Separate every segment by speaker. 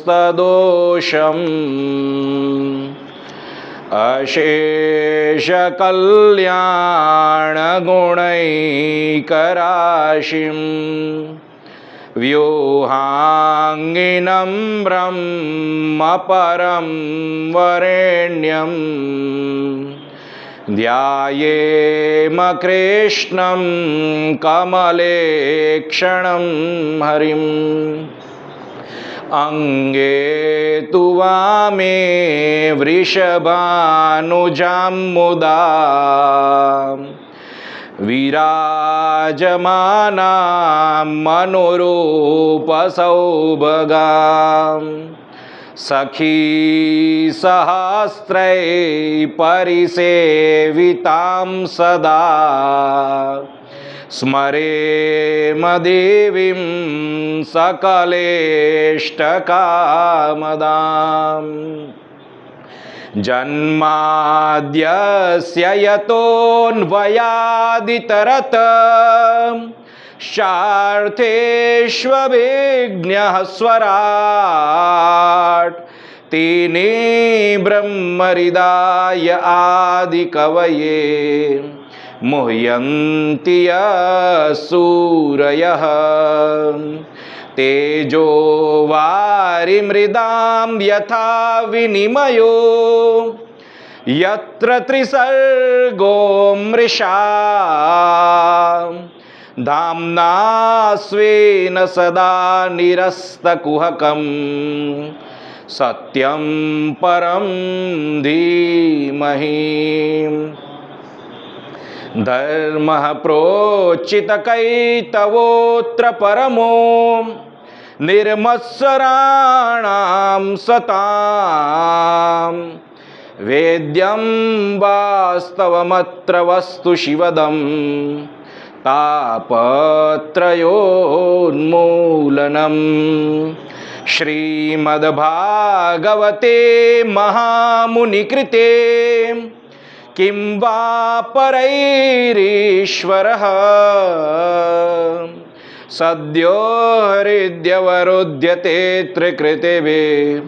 Speaker 1: स्वभावतोपास्तसमस्तदोषम् अशेषकल्याणगुणैकराशिं व्यूहाङ्गिनं ब्रह्मपरं वरेण्यं ध्यायेम कृष्णं कमले क्षणं हरिम् अंगे तु वामे वृषभानुजां मुदा विराजमानां मनोरूपसौभगां सखी सहस्रै परिसेवितां सदा स्मरेम देवीं सकलेष्टकामदाम् जन्माद्यस्य यतोऽन्वयादितरत शार्थेष्वभिज्ञः स्वराट् तेने ब्रह्महृदाय आदिकवये मुह्यन्ति सूरयः तेजो वारिमृदां यथा विनिमयो यत्र त्रिसर्गो मृषा धाम्ना स्वेन सदा निरस्तकुहकं सत्यं परं धीमहि धर्मः प्रोचितकैतवोऽत्र परमो निर्मत्सराणां सतां वेद्यं वास्तवमत्र वस्तु शिवदं तापत्रयोन्मूलनम् श्रीमद्भागवते महामुनिकृते किं वा परैरीश्वरः सद्यो हृद्यवरुध्यते त्रिकृतिभिः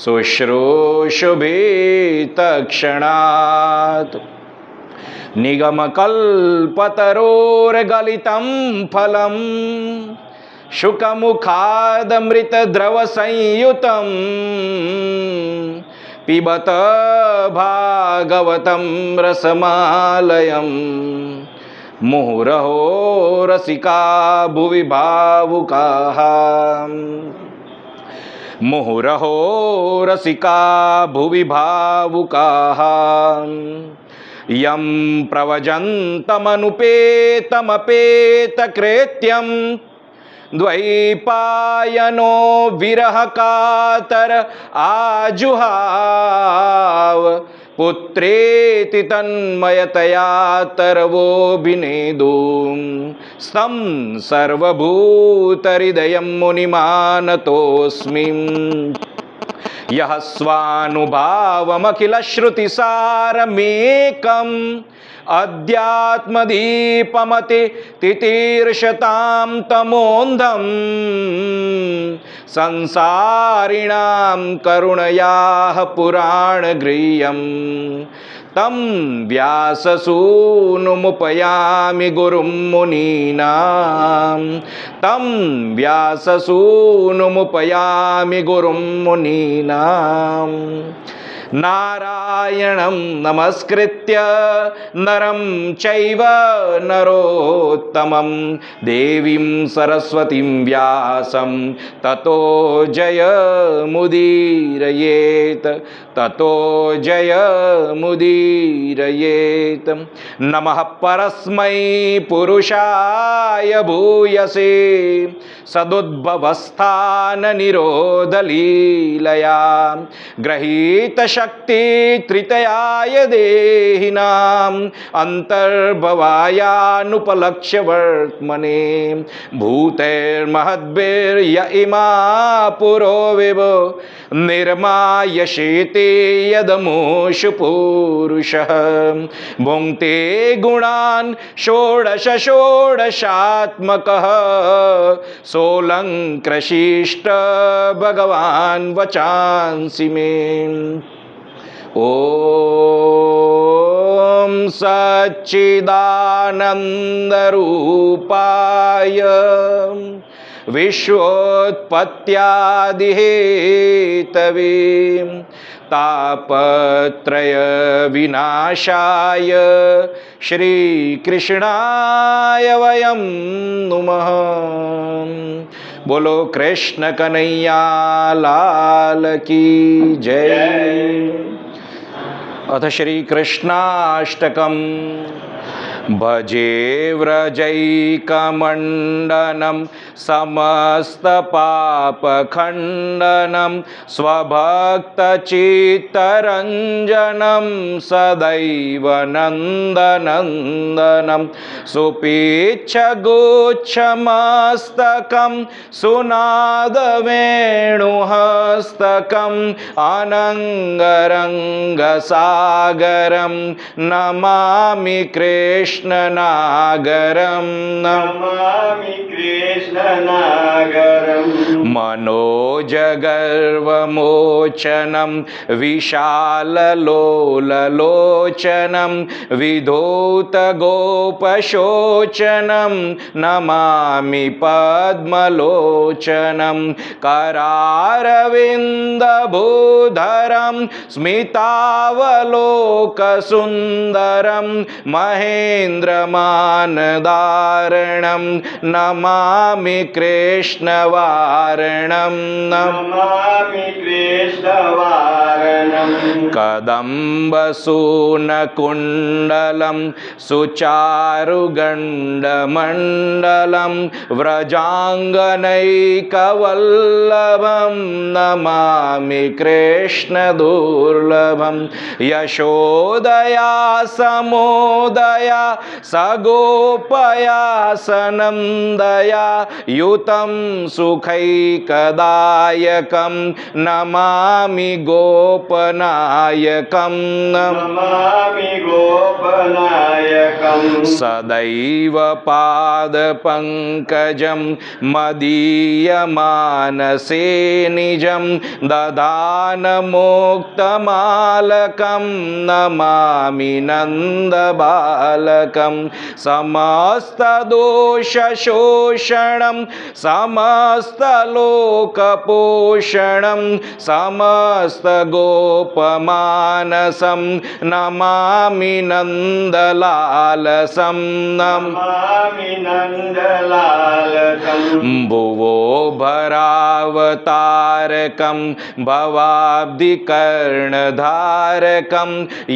Speaker 1: शुश्रूषुभिः तत्क्षणात् निगमकल्पतरोर्गलितं फलं शुकमुखादमृतद्रवसंयुतं पिबत भागवतं रसमालयं मुहुरहो रसिका भुवि भावुकाः मुहुरहो रसिका भुवि भावुकाः यं प्रवजन्तमनुपेतमपेतकृत्यं द्वैपायनो विरह कातर आजुहाव पुत्रेति तन्मयतया तरवोऽभिनेदुं स्तं सर्वभूतहृदयं मुनिमानतोऽस्मि यः स्वानुभावमखिलश्रुतिसारमेकम् अध्यात्मदीपमति तितीर्षतां तमोन्धं संसारिणां करुणयाः पुराणगृह्यं तं व्याससूनुमुपयामि गुरुं मुनीनां तं व्याससूनुमुपयामि गुरुं मुनीनाम् नारायणं नमस्कृत्य नरं चैव नरोत्तमं देवीं सरस्वतीं व्यासं ततो जयमुदीरयेत् ततो जयमुदीरयेत् नमः परस्मै पुरुषाय भूयसे सदुद्भवस्थान निरोधलीलया गृहीत शक्तित्रितयाय देहिनाम् अन्तर्भवायानुपलक्ष्य वर्त्मने भूतैर्महद्भिर्य इमा पुरो विभो निर्मायशेते यदमुषु पुरुषः भुङ्क्ते गुणान् षोडश षोडशात्मकः सोऽलङ्कृशिष्ट भगवान् वचांसि मे। ॐ सच्चिदानन्दरूपाय विश्वोत्पत्त्यादिहेतवे तापत्रयविनाशाय श्रीकृष्णाय वयं नुमः। बोलो कृष्ण कन्हैया लाल की जय। अथ श्री कृष्णाष्टकम्। भजे व्रजैकमण्डनं समस्तपापखण्डनं स्वभक्तचित्तरञ्जनं सदैव नन्दनन्दनं सुपीच्छगुच्छमस्तकं सुनादवेणुहस्तकम् अनङ्गरङ्गसागरं नमामि कृष्णनागरं
Speaker 2: नमामि कृष्णनागरं
Speaker 1: मनोजगर्वमोचनं विशाललोललोचनं विधूतगोपशोचनं नमामि पद्मलोचनं करारविन्दभूधरं स्मितावलोकसुन्दरं महेन्द्रमानदारणं नमामि कृष्णवारणं
Speaker 2: नमामि कृष्णवारणं
Speaker 1: कदम्बसूनकुण्डलं सुचारुगण्डमण्डलं व्रजाङ्गनैकवल्लभं नमामि कृष्णदुर्लभं यशोदया समोदया सगोपया सनन्दया युतं सुखैकदायकं नमामि गोपनायकं
Speaker 2: नमामि गोपनायकं
Speaker 1: सदैव पादपङ्कजं मदीयमानसे निजं ददानमुक्तमालकं नमामि नन्दबालकं समस्तदोषशोषणं समस्तलोकपोषणं समस्तगोपमानसं नमामि नन्दलालसं
Speaker 2: नमामि नन्दलालकं
Speaker 1: भुवो भरावतारकं भवाब्धिकर्णधारकं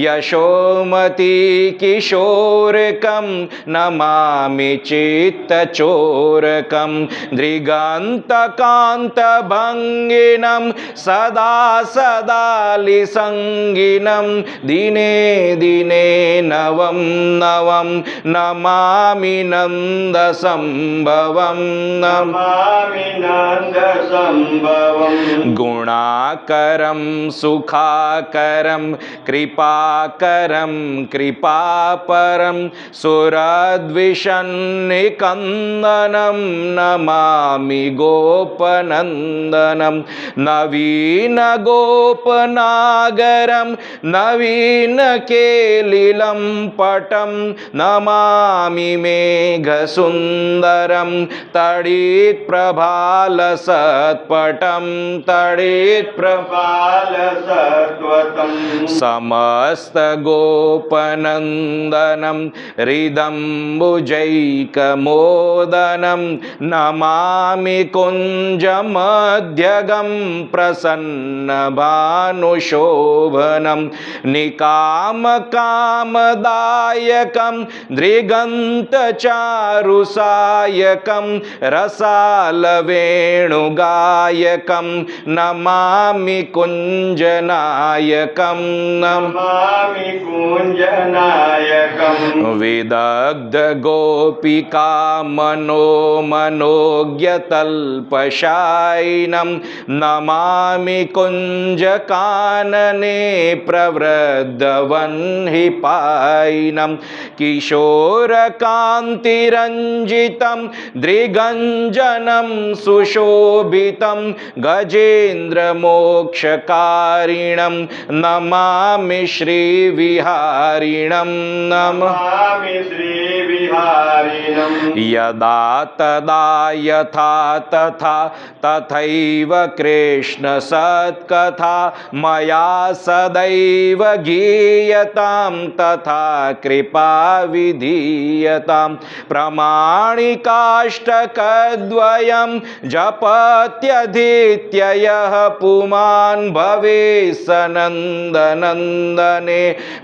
Speaker 1: यशोमती किशोरकं नमामि चित्तचोरकं दृगन्तकान्तभङ्गिनं सदा सदालिसङ्गिनं दिने दिने नवं नवं नमामि नन्दसम्भवं
Speaker 2: नमामि नन्दसम्भवं
Speaker 1: गुणाकरं सुखाकरं कृपाकरं कृपापरं सुरद्विषन्निकन्दनं नमामि गोपनन्दनं नवीनगोपनागरं नवीनकेलिलं पटं नमामि मेघसुन्दरं तडित्प्रभालसत्पटं
Speaker 2: बालसत्वतं
Speaker 1: समस्तगोपनन्दनं हृदम्बुजैकमोदनं नमामि कुञ्जमध्यगं प्रसन्नभानुशोभनं निकामकामदायकं दृगन्तचारुसायकं रसालवेणुगायकं नमामि कुञ्जनायकं
Speaker 2: नमामि कुञ्जनायकं
Speaker 1: विदग्धगोपिका मनोज्ञतल्पशायिनं नमामि कुञ्जकानने प्रवृद्धवह्निपायिनं किशोरकान्तिरञ्जितं दृगञ्जनं सुशोभितं गजेन्द्रमोक्षकारिणं नमामि श्रीविहारिणं
Speaker 2: नमामि श्रीविहारिणं
Speaker 1: यदा तदा यथा तथा तथैव कृष्णसत्कथा मया सदैव गीयतां तथा कृपा विधीयतां प्रमाणिकाष्टकद्वयं जपत्यधीत्य यः पुमान् भवे सनन्दनन्दने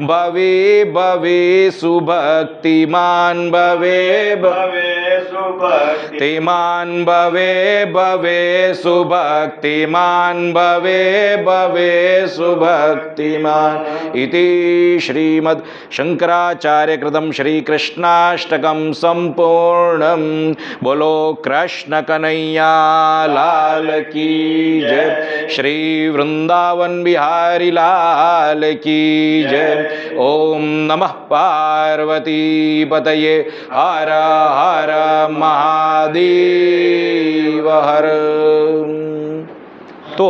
Speaker 1: भवे भवे सुभक्तिमान् भवे
Speaker 2: भवे सुभक्ति
Speaker 1: तिमान् भवे भवे सुभक्तिमान् भवे भवे सुभक्तिमान् इति श्रीमद् शंकराचार्यकृतं श्रीकृष्णाष्टकं संपूर्णं। बोलो कृष्ण कन्हैया लाल की जय, श्री वृंदावन बिहारी लाल की जय। ओम नमः पार्वती पतये हर हर महादेव हर। तो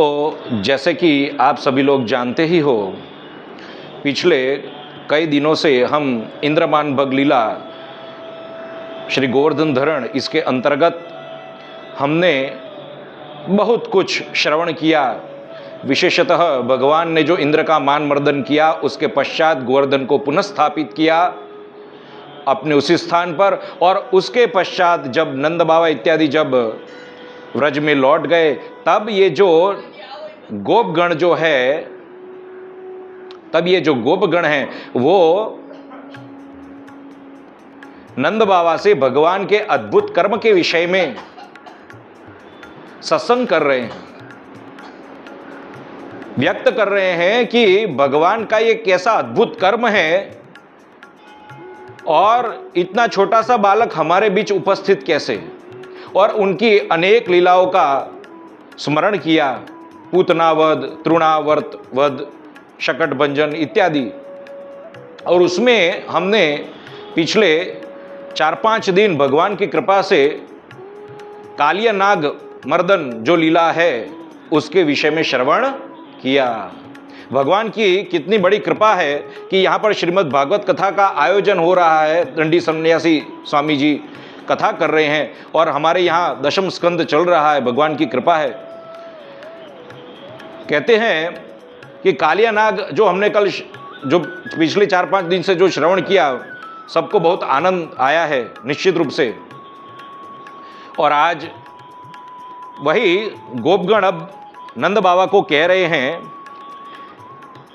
Speaker 1: जैसे कि आप सभी लोग जानते ही हो, पिछले कई दिनों से हम इंद्रमान भग लीला श्री गोवर्धन धरण इसके अंतर्गत हमने बहुत कुछ श्रवण किया। विशेषतः भगवान ने जो इंद्र का मान मर्दन किया, उसके पश्चात गोवर्धन को पुनः स्थापित किया अपने उसी स्थान पर, और उसके पश्चात जब नंद बाबा इत्यादि जब व्रज में लौट गए, तब ये जो गोपगण जो है वो नंद बाबा से भगवान के अद्भुत कर्म के विषय में सत्संग कर रहे हैं, व्यक्त कर रहे हैं कि भगवान का ये कैसा अद्भुत कर्म है और इतना छोटा सा बालक हमारे बीच उपस्थित कैसे, और उनकी अनेक लीलाओं का स्मरण किया, पूतनावध, तृणावर्त वध, शकट भंजन इत्यादि। और उसमें हमने पिछले 4-5 दिन भगवान की कृपा से कालिया नाग मर्दन जो लीला है उसके विषय में श्रवण किया। भगवान की कितनी बड़ी कृपा है कि यहाँ पर श्रीमद् भागवत कथा का आयोजन हो रहा है। दंडी सन्यासी स्वामी जी कथा कर रहे हैं और हमारे यहाँ दशम स्कंद चल रहा है, भगवान की कृपा है। कहते हैं कि कालिया नाग जो हमने कल जो पिछले 4-5 दिन से जो श्रवण किया, सबको बहुत आनंद आया है निश्चित रूप से। और आज वही गोपगण अब नंद बाबा को कह रहे हैं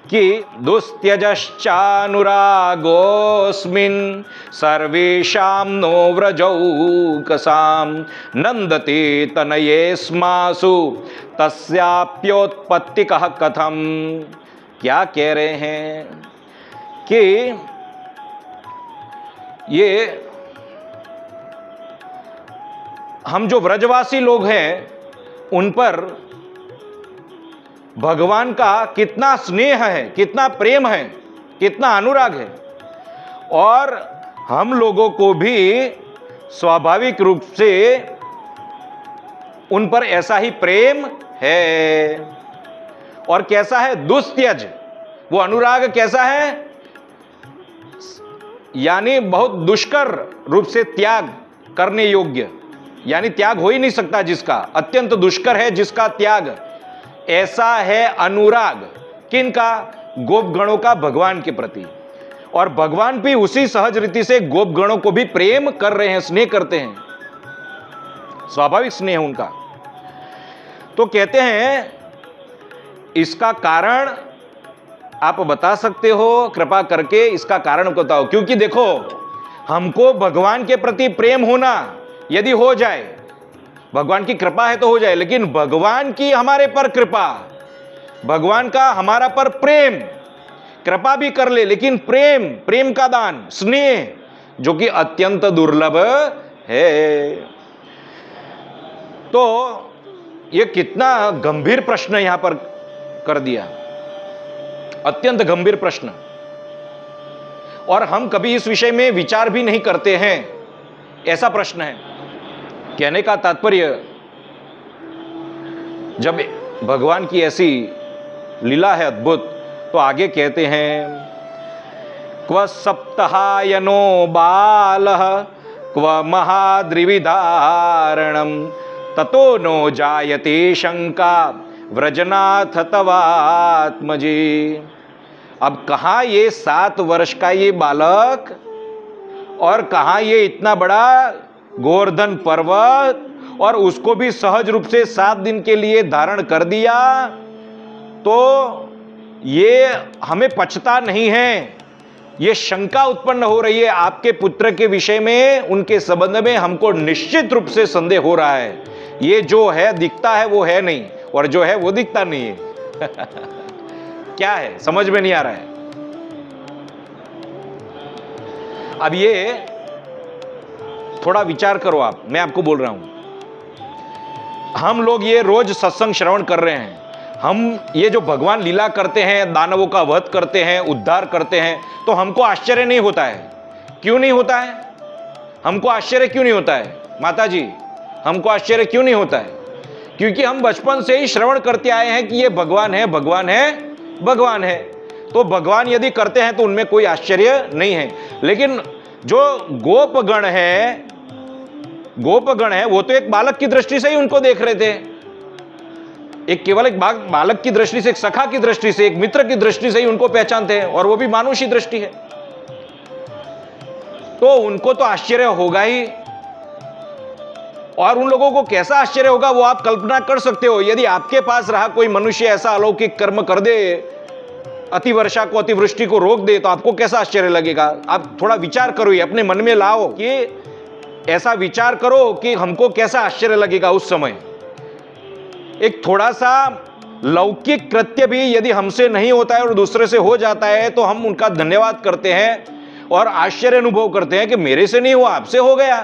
Speaker 1: कि दुस्त्यजश्चानुरागोऽस्मिन् सर्वेषां नो व्रजौकसां नन्दते तनयेस्मासु तस्याप्योत्पत्तिकः कथम। क्या कह रहे हैं कि ये हम जो व्रजवासी लोग हैं उन पर भगवान का कितना स्नेह है, कितना प्रेम है, कितना अनुराग है, और हम लोगों को भी स्वाभाविक रूप से उन पर ऐसा ही प्रेम है। और कैसा है? दुस्त्यज, वो अनुराग कैसा है? यानी बहुत दुष्कर रूप से त्याग करने योग्य, यानी त्याग हो ही नहीं सकता जिसका, अत्यंत दुष्कर है जिसका त्याग। ऐसा है अनुराग किनका? गोपगणों का भगवान के प्रति। और भगवान भी उसी सहज रीति से गोपगणों को भी प्रेम कर रहे हैं, स्नेह करते हैं, स्वाभाविक स्नेह उनका। तो कहते हैं इसका कारण आप बता सकते हो? कृपा करके इसका कारण बताओ। क्योंकि देखो, हमको भगवान के प्रति प्रेम होना यदि हो जाए, भगवान की कृपा है तो हो जाए, लेकिन भगवान की हमारे पर कृपा, भगवान का हमारा पर प्रेम, कृपा भी कर ले लेकिन प्रेम, प्रेम का दान, स्नेह, जो कि अत्यंत दुर्लभ है। तो यह कितना गंभीर प्रश्न यहां पर कर दिया, अत्यंत गंभीर प्रश्न, और हम कभी इस विषय में विचार भी नहीं करते हैं, ऐसा प्रश्न है। कहने का तात्पर्य, जब भगवान की ऐसी लीला है अद्भुत, तो आगे कहते हैं क्व सप्तहायनो बालः क्व महाद्रिविदारणम ततो नो जायते शंका व्रजनाथ तवात्मजे। अब कहां ये 7 वर्ष का ये बालक और कहां ये इतना बड़ा गोवर्धन पर्वत, और उसको भी सहज रूप से 7 दिन के लिए धारण कर दिया। तो ये हमें पचता नहीं है, ये शंका उत्पन्न हो रही है आपके पुत्र के विषय में, उनके संबंध में हमको निश्चित रूप से संदेह हो रहा है। ये जो है दिखता है वो है नहीं, और जो है वो दिखता नहीं है। क्या है समझ में नहीं आ रहा है। अब ये थोड़ा विचार करो आप, मैं आपको बोल रहा हूं, हम लोग ये रोज सत्संग श्रवण कर रहे हैं, हम ये जो भगवान लीला करते हैं, दानवों का वध करते हैं, उद्धार करते हैं, तो हमको आश्चर्य नहीं होता है। क्यों नहीं होता है? हमको आश्चर्य क्यों नहीं होता है माता जी? हमको आश्चर्य क्यों नहीं होता है? क्योंकि हम बचपन से ही श्रवण करते आए हैं कि ये भगवान है, भगवान है, भगवान है। तो भगवान यदि करते हैं तो उनमें कोई आश्चर्य नहीं है। लेकिन जो गोपगण है, गोपगण है, वो तो एक बालक की दृष्टि से ही उनको देख रहे थे, एक केवल एक बालक की दृष्टि से, एक सखा की दृष्टि से, एक मित्र की दृष्टि से ही उनको पहचानते हैं, और वो भी मानुषी दृष्टि है। तो उनको तो आश्चर्य होगा ही, और उन लोगों को कैसा आश्चर्य होगा वो आप कल्पना कर सकते हो। यदि आपके पास रहा कोई मनुष्य ऐसा अलौकिक कर्म कर दे, अतिवर्षा को, अतिवृष्टि को रोक दे, तो आपको कैसा आश्चर्य लगेगा? आप थोड़ा विचार करो, ये अपने मन में लाओ कि ऐसा विचार करो कि हमको कैसा आश्चर्य लगेगा उस समय। एक थोड़ा सा लौकिक कृत्य भी यदि हमसे नहीं होता है और दूसरे से हो जाता है, तो हम उनका धन्यवाद करते हैं और आश्चर्य अनुभव करते हैं कि मेरे से नहीं हुआ, आपसे हो गया।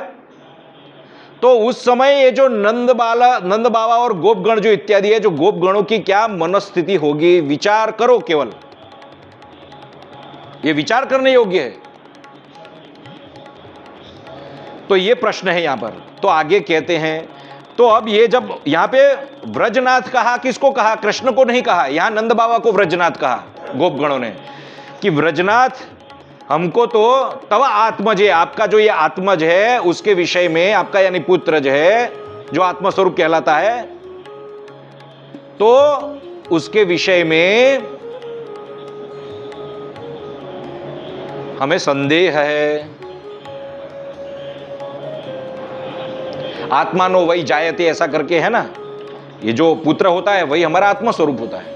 Speaker 1: तो उस समय ये जो नंद बाबा और गोपगण जो इत्यादि है, जो गोपगणों की क्या मनस्थिति होगी, विचार करो केवल, ये विचार करने योग्य है। तो ये प्रश्न है यहां पर। तो आगे कहते हैं, तो अब ये जब यहां पे व्रजनाथ कहा, किसको कहा? कृष्ण को नहीं कहा, यहां नंद बाबा को व्रजनाथ कहा गोपगणों ने, कि व्रजनाथ हमको तो तव आत्मज है, आपका जो ये आत्मज है उसके विषय में, आपका यानी पुत्र जो है, जो आत्मस्वरूप कहलाता है, तो उसके विषय में हमें संदेह है। आत्मानो वही जायते, ऐसा करके है ना, ये जो पुत्र होता है वही हमारा आत्मा स्वरूप होता है,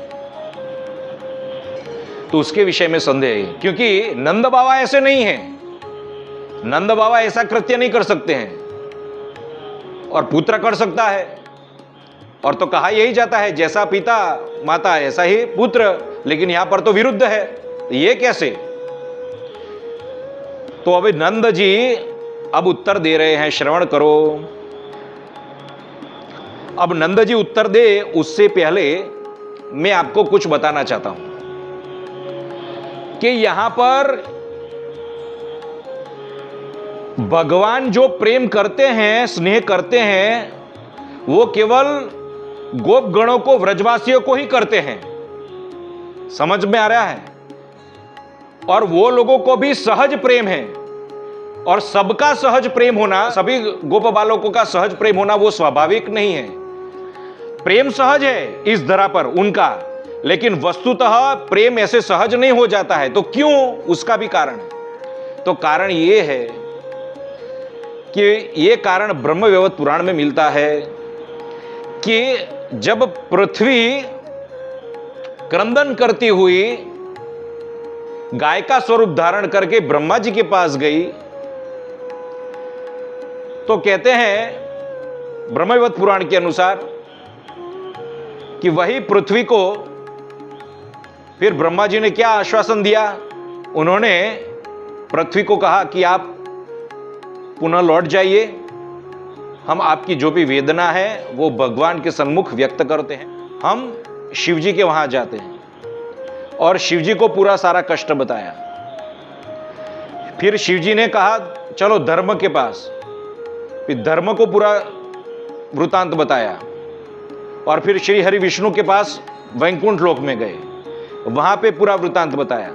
Speaker 1: तो उसके विषय में संदेह है। क्योंकि नंद बाबा ऐसे नहीं हैं, नंद बाबा ऐसा कृत्य नहीं कर सकते हैं, और पुत्र कर सकता है। और तो कहा यही जाता है, जैसा पिता माता ऐसा ही पुत्र, लेकिन यहां पर तो विरुद्ध है। ये कैसे? तो अभी नंद जी अब उत्तर दे रहे हैं, श्रवण करो। अब नंद जी उत्तर दे, उससे पहले मैं आपको कुछ बताना चाहता हूं कि यहां पर भगवान जो प्रेम करते हैं, स्नेह करते हैं, वो केवल गोपगणों को, व्रजवासियों को ही करते हैं। समझ में आ रहा है? और वो लोगों को भी सहज प्रेम है, और सबका सहज प्रेम होना, सभी गोप बालकों का सहज प्रेम होना वो स्वाभाविक नहीं है। प्रेम सहज है इस धरा पर उनका, लेकिन वस्तुतः प्रेम ऐसे सहज नहीं हो जाता है। तो क्यों? उसका भी कारण है। तो कारण ये है कि ये कारण ब्रह्मवैवर्त पुराण में मिलता है कि जब पृथ्वी क्रंदन करती हुई गाय का स्वरूप धारण करके ब्रह्मा जी के पास गई, तो कहते हैं ब्रह्मवैवर्त पुराण के अनुसार कि वही पृथ्वी को फिर ब्रह्मा जी ने क्या आश्वासन दिया? उन्होंने पृथ्वी को कहा कि आप पुनः लौट जाइए, हम आपकी जो भी वेदना है वो भगवान के सन्मुख व्यक्त करते हैं। हम शिव जी के वहां जाते हैं और शिव जी को पूरा सारा कष्ट बताया। फिर शिव जी ने कहा चलो धर्म के पास, फिर धर्म को पूरा वृतांत बताया और फिर श्री हरि विष्णु के पास वैकुंठ लोक में गए, वहां पे पूरा वृतांत बताया।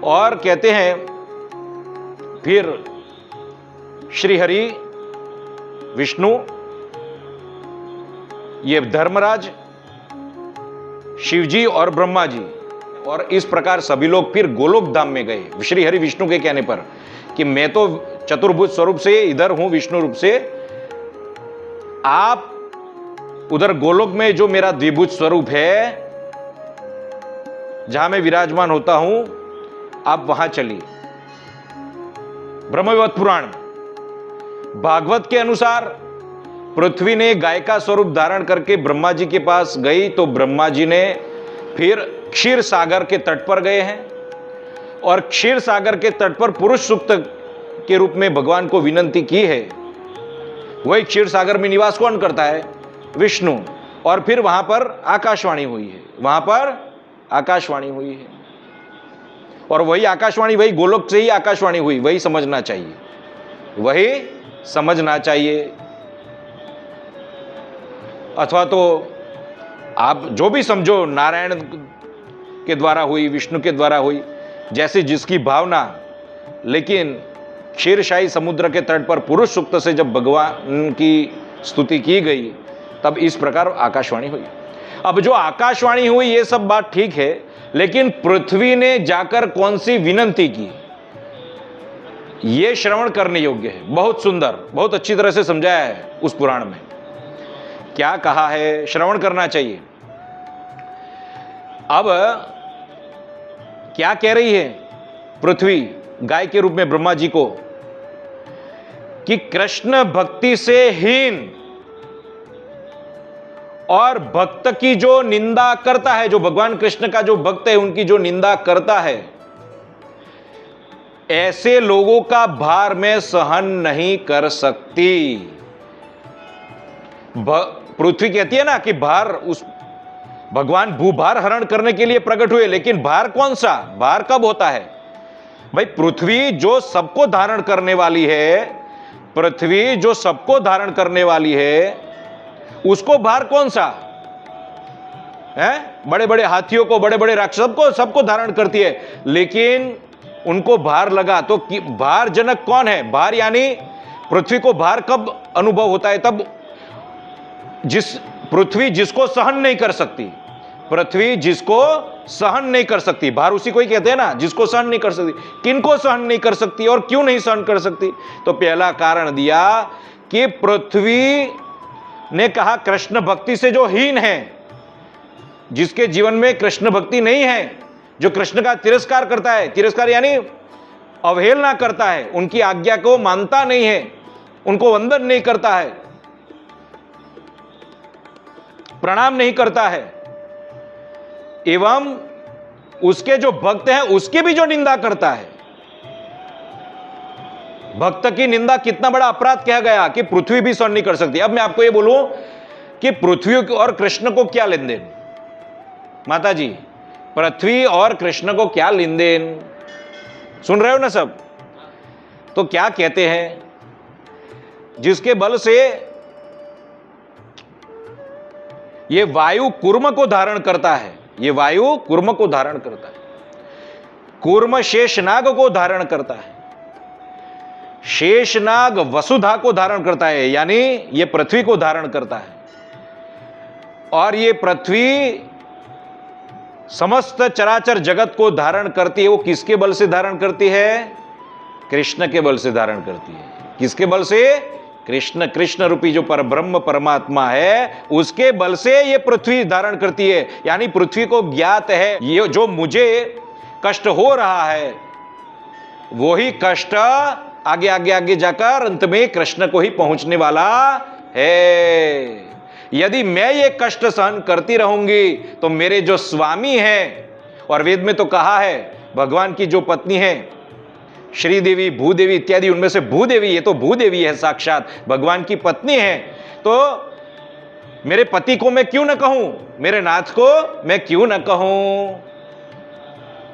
Speaker 1: और कहते हैं फिर श्री हरि विष्णु, ये धर्मराज, शिवजी और ब्रह्मा जी, और इस प्रकार सभी लोग फिर गोलोक धाम में गए श्री हरि विष्णु के कहने पर कि मैं तो चतुर्भुज स्वरूप से इधर हूं विष्णु रूप से, आप उधर गोलोक में जो मेरा द्विभुज स्वरूप है जहां मैं विराजमान होता हूं, आप वहां चलिए। ब्रह्मवैवर्त पुराण भागवत के अनुसार पृथ्वी ने गाय का स्वरूप धारण करके ब्रह्मा जी के पास गई, तो ब्रह्मा जी ने फिर क्षीर सागर के तट पर गए हैं और क्षीर सागर के तट पर पुरुष सूक्त के रूप में भगवान को विनंती की है। वही क्षीर सागर में निवास कौन करता है? विष्णु। और फिर वहां पर आकाशवाणी हुई है, वहां पर आकाशवाणी हुई है, और वही आकाशवाणी वही गोलोक से ही आकाशवाणी हुई, वही समझना चाहिए, वही समझना चाहिए। अथवा तो आप जो भी समझो, नारायण के द्वारा हुई, विष्णु के द्वारा हुई, जैसे जिसकी भावना, लेकिन क्षीरशाही समुद्र के तट पर पुरुष सूक्त से जब भगवान की स्तुति की गई तब इस प्रकार आकाशवाणी हुई। अब जो आकाशवाणी हुई ये सब बात ठीक है, लेकिन पृथ्वी ने जाकर कौन सी विनंती की, ये श्रवण करने योग्य है। बहुत सुंदर, बहुत अच्छी तरह से समझाया है उस पुराण में, क्या कहा है, श्रवण करना चाहिए। अब क्या कह रही है पृथ्वी गाय के रूप में ब्रह्मा जी को कि कृष्ण भक्ति से हीन और भक्त की जो निंदा करता है, जो भगवान कृष्ण का जो भक्त है उनकी जो निंदा करता है, ऐसे लोगों का भार मैं सहन नहीं कर सकती। पृथ्वी कहती है ना कि भार, उस भगवान भूभार हरण करने के लिए प्रकट हुए, लेकिन भार कौन सा, भार कब होता है भाई? पृथ्वी जो सबको धारण करने वाली है, पृथ्वी जो सबको धारण करने वाली है, उसको भार कौन सा है? बड़े बड़े हाथियों को, बड़े बड़े राक्षसों को, सबको धारण करती है, लेकिन उनको भार लगा तो भार जनक कौन है? भार यानी पृथ्वी को भार कब अनुभव होता है? तब जिस पृथ्वी जिसको सहन नहीं कर सकती, पृथ्वी जिसको सहन नहीं कर सकती, भार उसी को ही कहते हैं ना, जिसको सहन नहीं कर सकती। किनको सहन नहीं कर सकती और क्यों नहीं सहन कर सकती? तो पहला कारण दिया कि पृथ्वी ने कहा कृष्ण भक्ति से जो हीन है, जिसके जीवन में कृष्ण भक्ति नहीं है, जो कृष्ण का तिरस्कार करता है, तिरस्कार यानी अवहेलना करता है, उनकी आज्ञा को मानता नहीं है, उनको वंदन नहीं करता है, प्रणाम नहीं करता है, एवं उसके जो भक्त हैं उसकी भी जो निंदा करता है। भक्त की निंदा कितना बड़ा अपराध कहा गया कि पृथ्वी भी सहन नहीं कर सकती। अब मैं आपको ये बोलूं कि पृथ्वी और कृष्ण को क्या लेन देन? माता जी, पृथ्वी और कृष्ण को क्या लेन देन? सुन रहे हो ना सब? तो क्या कहते हैं, जिसके बल से ये वायु कूर्म को धारण करता है, ये वायु कूर्म को धारण करता है, कूर्म शेषनाग को धारण करता है, शेषनाग वसुधा को धारण करता है, यानी ये पृथ्वी को धारण करता है। और ये पृथ्वी समस्त चराचर जगत को धारण करती है। वो किसके बल से धारण करती है? कृष्ण के बल से धारण करती है। किसके बल से? कृष्ण, कृष्ण रूपी जो परब्रह्म परमात्मा है उसके बल से ये पृथ्वी धारण करती है। यानी पृथ्वी को ज्ञात है ये जो मुझे कष्ट हो रहा है वही कष्ट आगे आगे आगे जाकर अंत में कृष्ण को ही पहुंचने वाला है। यदि मैं ये कष्ट सहन करती रहूंगी तो मेरे जो स्वामी हैं, और वेद में तो कहा है भगवान की जो पत्नी है श्रीदेवी, भूदेवी इत्यादि, उनमें से भूदेवी, ये तो भूदेवी है साक्षात, भगवान की पत्नी है, तो मेरे पति को मैं क्यों न कहूं, मेरे नाथ को मैं क्यों न कहूं,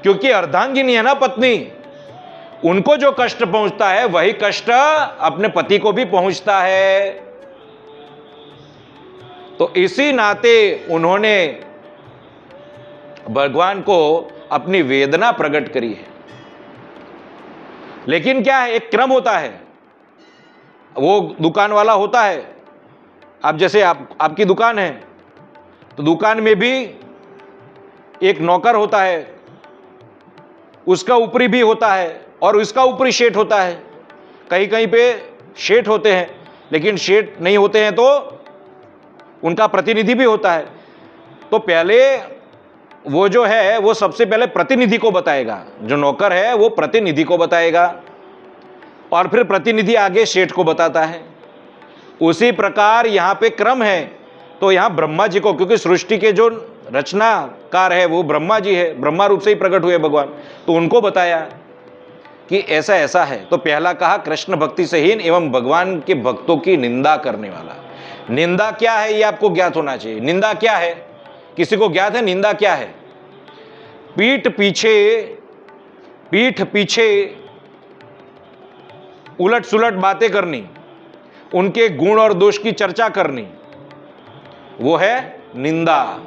Speaker 1: क्योंकि अर्धांगिनी है ना पत्नी, उनको जो कष्ट पहुंचता है वही कष्ट अपने पति को भी पहुंचता है। तो इसी नाते उन्होंने भगवान को अपनी वेदना प्रकट करी है। लेकिन क्या है, एक क्रम होता है। वो दुकान वाला होता है, आप जैसे आपकी दुकान है तो दुकान में भी एक नौकर होता है, उसका ऊपरी भी होता है और उसका ऊपरी शेठ होता है। कहीं कहीं पे शेठ होते हैं, लेकिन शेठ नहीं होते हैं तो उनका प्रतिनिधि भी होता है। तो पहले वो जो है वो सबसे पहले प्रतिनिधि को बताएगा, जो नौकर है वो प्रतिनिधि को बताएगा और फिर प्रतिनिधि आगे शेठ को बताता है। उसी प्रकार यहाँ पे क्रम है। तो यहाँ ब्रह्मा जी को, क्योंकि सृष्टि के जो रचनाकार है वो ब्रह्मा जी है, ब्रह्मा रूप से ही प्रकट हुए भगवान, तो उनको बताया कि ऐसा ऐसा है। तो पहला कहा कृष्ण भक्ति सेहीन एवं भगवान के भक्तों की निंदा करने वाला। निंदा क्या है ये आपको ज्ञात होना चाहिए। निंदा क्या है, किसी को ज्ञात है निंदा क्या है? पीठ पीछे उलट सुलट बातें करनी, उनके गुण और दोष की चर्चा करनी, वो है निंदा।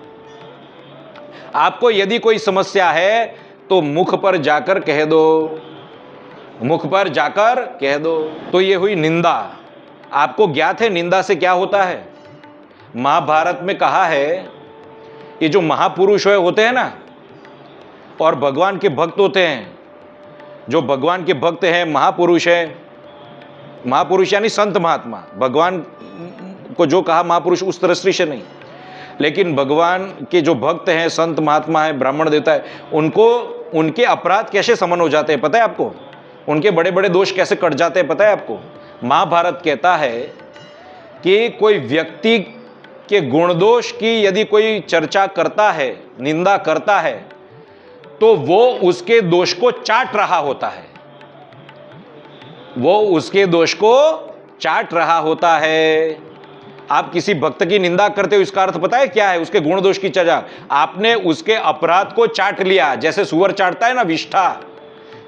Speaker 1: आपको यदि कोई समस्या है तो मुख पर जाकर कह दो, मुख पर जाकर कह दो, तो ये हुई निंदा। आपको ज्ञात है निंदा से क्या होता है? महाभारत में कहा है, ये जो महापुरुष होते हैं ना और भगवान के भक्त होते हैं, जो भगवान के भक्त हैं, महापुरुष है, महापुरुष यानी संत महात्मा, भगवान को जो कहा महापुरुष उस दृष्टि से नहीं, लेकिन भगवान के जो भक्त हैं, संत महात्मा है, ब्राह्मण देवता है, उनको उनके अपराध कैसे समन हो जाते हैं पता है आपको? उनके बड़े बड़े दोष कैसे कट जाते हैं पता है आपको? महाभारत कहता है कि कोई व्यक्ति के गुण दोष की यदि कोई चर्चा करता है, निंदा करता है, तो वो उसके दोष को चाट रहा होता है, वो उसके दोष को चाट रहा होता है। आप किसी भक्त की निंदा करते हो, इसका अर्थ पता है क्या है? उसके गुण दोष की चर्चा, आपने उसके अपराध को चाट लिया। जैसे सुअर चाटता है ना विष्ठा,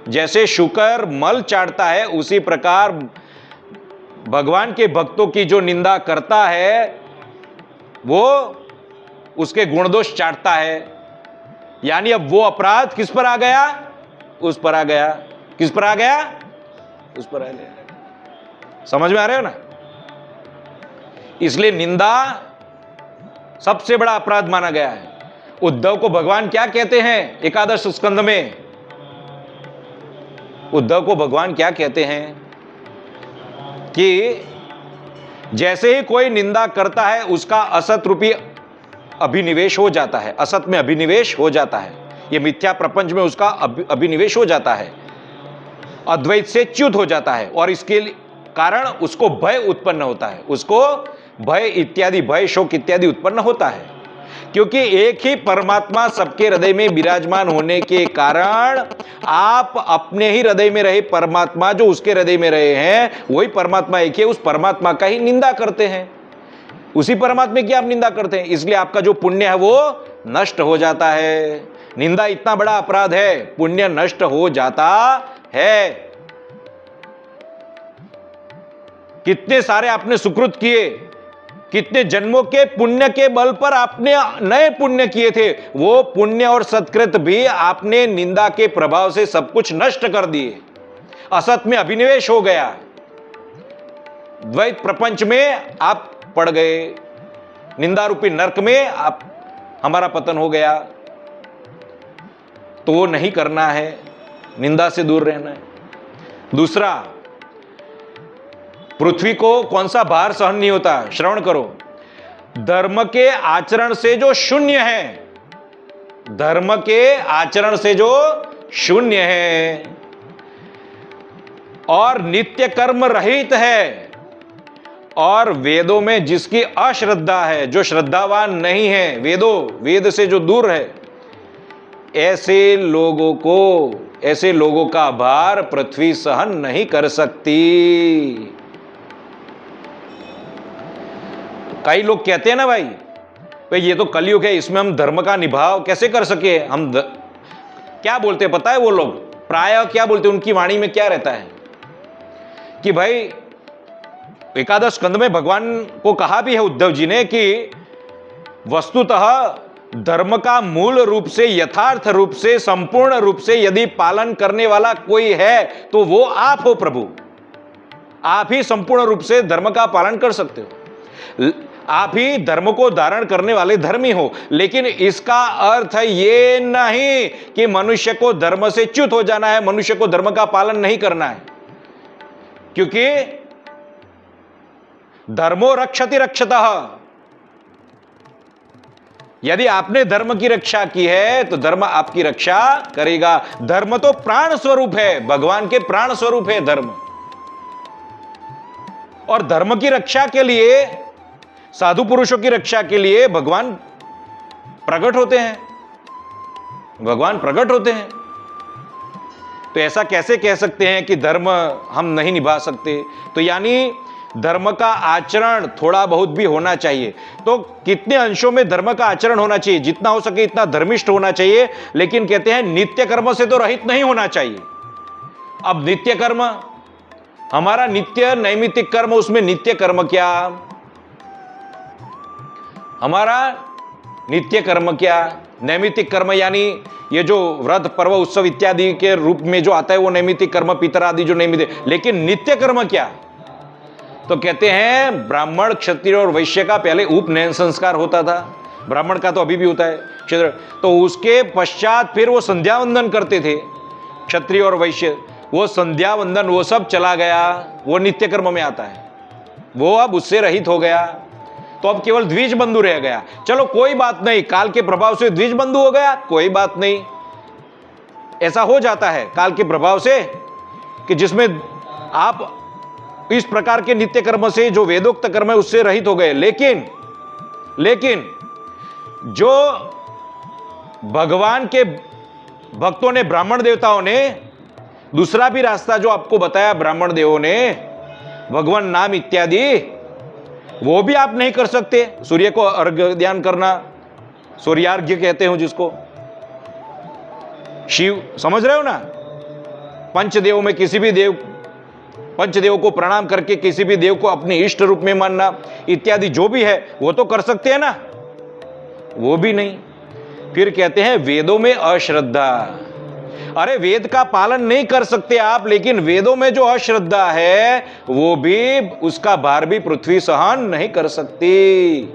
Speaker 1: जैसे शुकर मल चाटता है, उसी प्रकार भगवान के भक्तों की जो निंदा करता है वो उसके गुण दोष चाटता है। यानी अब वो अपराध किस पर आ गया? उस पर आ गया। किस पर आ गया? उस पर आ गया। समझ में आ रहे हो ना? इसलिए निंदा सबसे बड़ा अपराध माना गया है। उद्धव को भगवान क्या कहते हैं? एकादश स्कंद में उद्धव को भगवान क्या कहते हैं कि जैसे ही कोई निंदा करता है उसका असत रूपी अभिनिवेश हो जाता है, असत में अभिनिवेश हो जाता है, ये मिथ्या प्रपंच में उसका अभिनिवेश हो जाता है, अद्वैत से च्युत हो जाता है, और इसके कारण उसको भय उत्पन्न होता है, उसको भय इत्यादि, भय शोक इत्यादि उत्पन्न होता है। क्योंकि एक ही परमात्मा सबके हृदय में विराजमान होने के कारण आप अपने ही हृदय में रहे परमात्मा, जो उसके हृदय में रहे हैं वही परमात्मा एक है, उस परमात्मा का ही निंदा करते हैं, उसी परमात्मा की आप निंदा करते हैं। इसलिए आपका जो पुण्य है वो नष्ट हो जाता है। निंदा इतना बड़ा अपराध है, पुण्य नष्ट हो जाता है। कितने सारे आपने सुकृत किए, कितने जन्मों के पुण्य के बल पर आपने नए पुण्य किए थे, वो पुण्य और सत्कृत भी आपने निंदा के प्रभाव से सब कुछ नष्ट कर दिए। असत में अभिनिवेश हो गया, द्वैत प्रपंच में आप पड़ गए, निंदा रूपी नरक में आप, हमारा पतन हो गया। तो वो नहीं करना है, निंदा से दूर रहना है। दूसरा, पृथ्वी को कौन सा भार सहन नहीं होता? श्रवण करो, धर्म के आचरण से जो शून्य है, धर्म के आचरण से जो शून्य है, और नित्य कर्म रहित है, और वेदों में जिसकी अश्रद्धा है, जो श्रद्धावान नहीं है, वेद से जो दूर है, ऐसे लोगों का भार पृथ्वी सहन नहीं कर सकती। कई लोग कहते हैं ना भाई ये तो कलयुग है, इसमें हम धर्म का निभाव कैसे कर सके। क्या बोलते हैं पता है वो लोग प्रायः क्या बोलते हैं, उनकी वाणी में क्या रहता है कि भाई एकादश स्कंद में भगवान को कहा भी है उद्धव जी ने कि वस्तुतः धर्म का मूल रूप से, यथार्थ रूप से, संपूर्ण रूप से यदि पालन करने वाला कोई है तो वो आप हो प्रभु। आप ही संपूर्ण रूप से धर्म का पालन कर सकते हो, आप ही धर्म को धारण करने वाले धर्मी हो। लेकिन इसका अर्थ ये नहीं कि मनुष्य को धर्म से च्युत हो जाना है, मनुष्य को धर्म का पालन नहीं करना है, क्योंकि धर्मो रक्षति रक्षतः। यदि आपने धर्म की रक्षा की है तो धर्म आपकी रक्षा करेगा। धर्म तो प्राण स्वरूप है, भगवान के प्राण स्वरूप है धर्म, और धर्म की रक्षा के लिए, साधु पुरुषों की रक्षा के लिए भगवान प्रकट होते हैं, भगवान प्रकट होते हैं। तो ऐसा कैसे कह सकते हैं कि धर्म हम नहीं निभा सकते। तो यानी धर्म का आचरण थोड़ा बहुत भी होना चाहिए। तो कितने अंशों में धर्म का आचरण होना चाहिए, जितना हो सके इतना धर्मिष्ठ होना चाहिए, लेकिन कहते हैं नित्य कर्म से तो रहित नहीं होना चाहिए। अब नित्य कर्म, हमारा नित्य नैमित्तिक कर्म, उसमें नित्य कर्म क्या, हमारा नित्य कर्म क्या, नैमित्तिक कर्म यानी ये जो व्रत पर्व उत्सव इत्यादि के रूप में जो आता है वो नैमित्तिक कर्म, पितर आदि जो नैमित्तिक। लेकिन नित्य कर्म क्या, तो कहते हैं ब्राह्मण, क्षत्रिय और वैश्य का पहले उपनयन संस्कार होता था, ब्राह्मण का तो अभी भी होता है, क्षत्रिय, तो उसके पश्चात फिर वो संध्या वंदन करते थे क्षत्रिय और वैश्य। वो संध्या वंदन वो सब चला गया, वो नित्य कर्म में आता है, वो अब उससे रहित हो गया। तो अब केवल द्विज बंधु रह गया। चलो कोई बात नहीं, काल के प्रभाव से द्विज बंधु हो गया, कोई बात नहीं, ऐसा हो जाता है काल के प्रभाव से कि जिसमें आप इस प्रकार के नित्य कर्म से, जो वेदोक्त कर्म है, उससे रहित हो गए। लेकिन जो भगवान के भक्तों ने, ब्राह्मण देवताओं ने दूसरा भी रास्ता जो आपको बताया, ब्राह्मण देवों ने भगवान नाम इत्यादि, वो भी आप नहीं कर सकते। सूर्य को अर्घ्य ध्यान करना, सूर्यार्घ्य कहते हो जिसको, शिव, समझ रहे हो ना, पंचदेव में किसी भी देव, पंचदेव को प्रणाम करके किसी भी देव को अपने इष्ट रूप में मानना इत्यादि जो भी है वो तो कर सकते हैं ना, वो भी नहीं। फिर कहते हैं वेदों में अश्रद्धा। अरे वेद का पालन नहीं कर सकते आप, लेकिन वेदों में जो अश्रद्धा है वो भी, उसका भार भी पृथ्वी सहन नहीं कर सकती।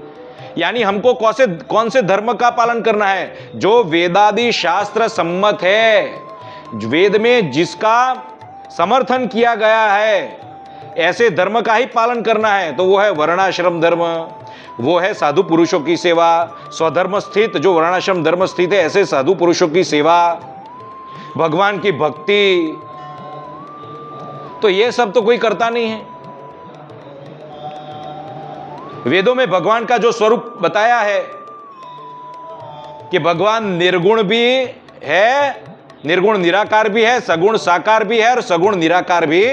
Speaker 1: यानी हमको कौन से धर्म का पालन करना है, जो वेदादि शास्त्र सम्मत है, वेद में जिसका समर्थन किया गया है, ऐसे धर्म का ही पालन करना है। तो वो है वर्णाश्रम धर्म, वो है साधु पुरुषों की सेवा, स्वधर्म स्थित जो वर्णाश्रम धर्म स्थित है, ऐसे साधु पुरुषों की सेवा, भगवान की भक्ति। तो ये सब तो कोई करता नहीं है। वेदों में भगवान का जो स्वरूप बताया है कि भगवान निर्गुण भी है, निर्गुण निराकार भी है, सगुण साकार भी है और सगुण निराकार भी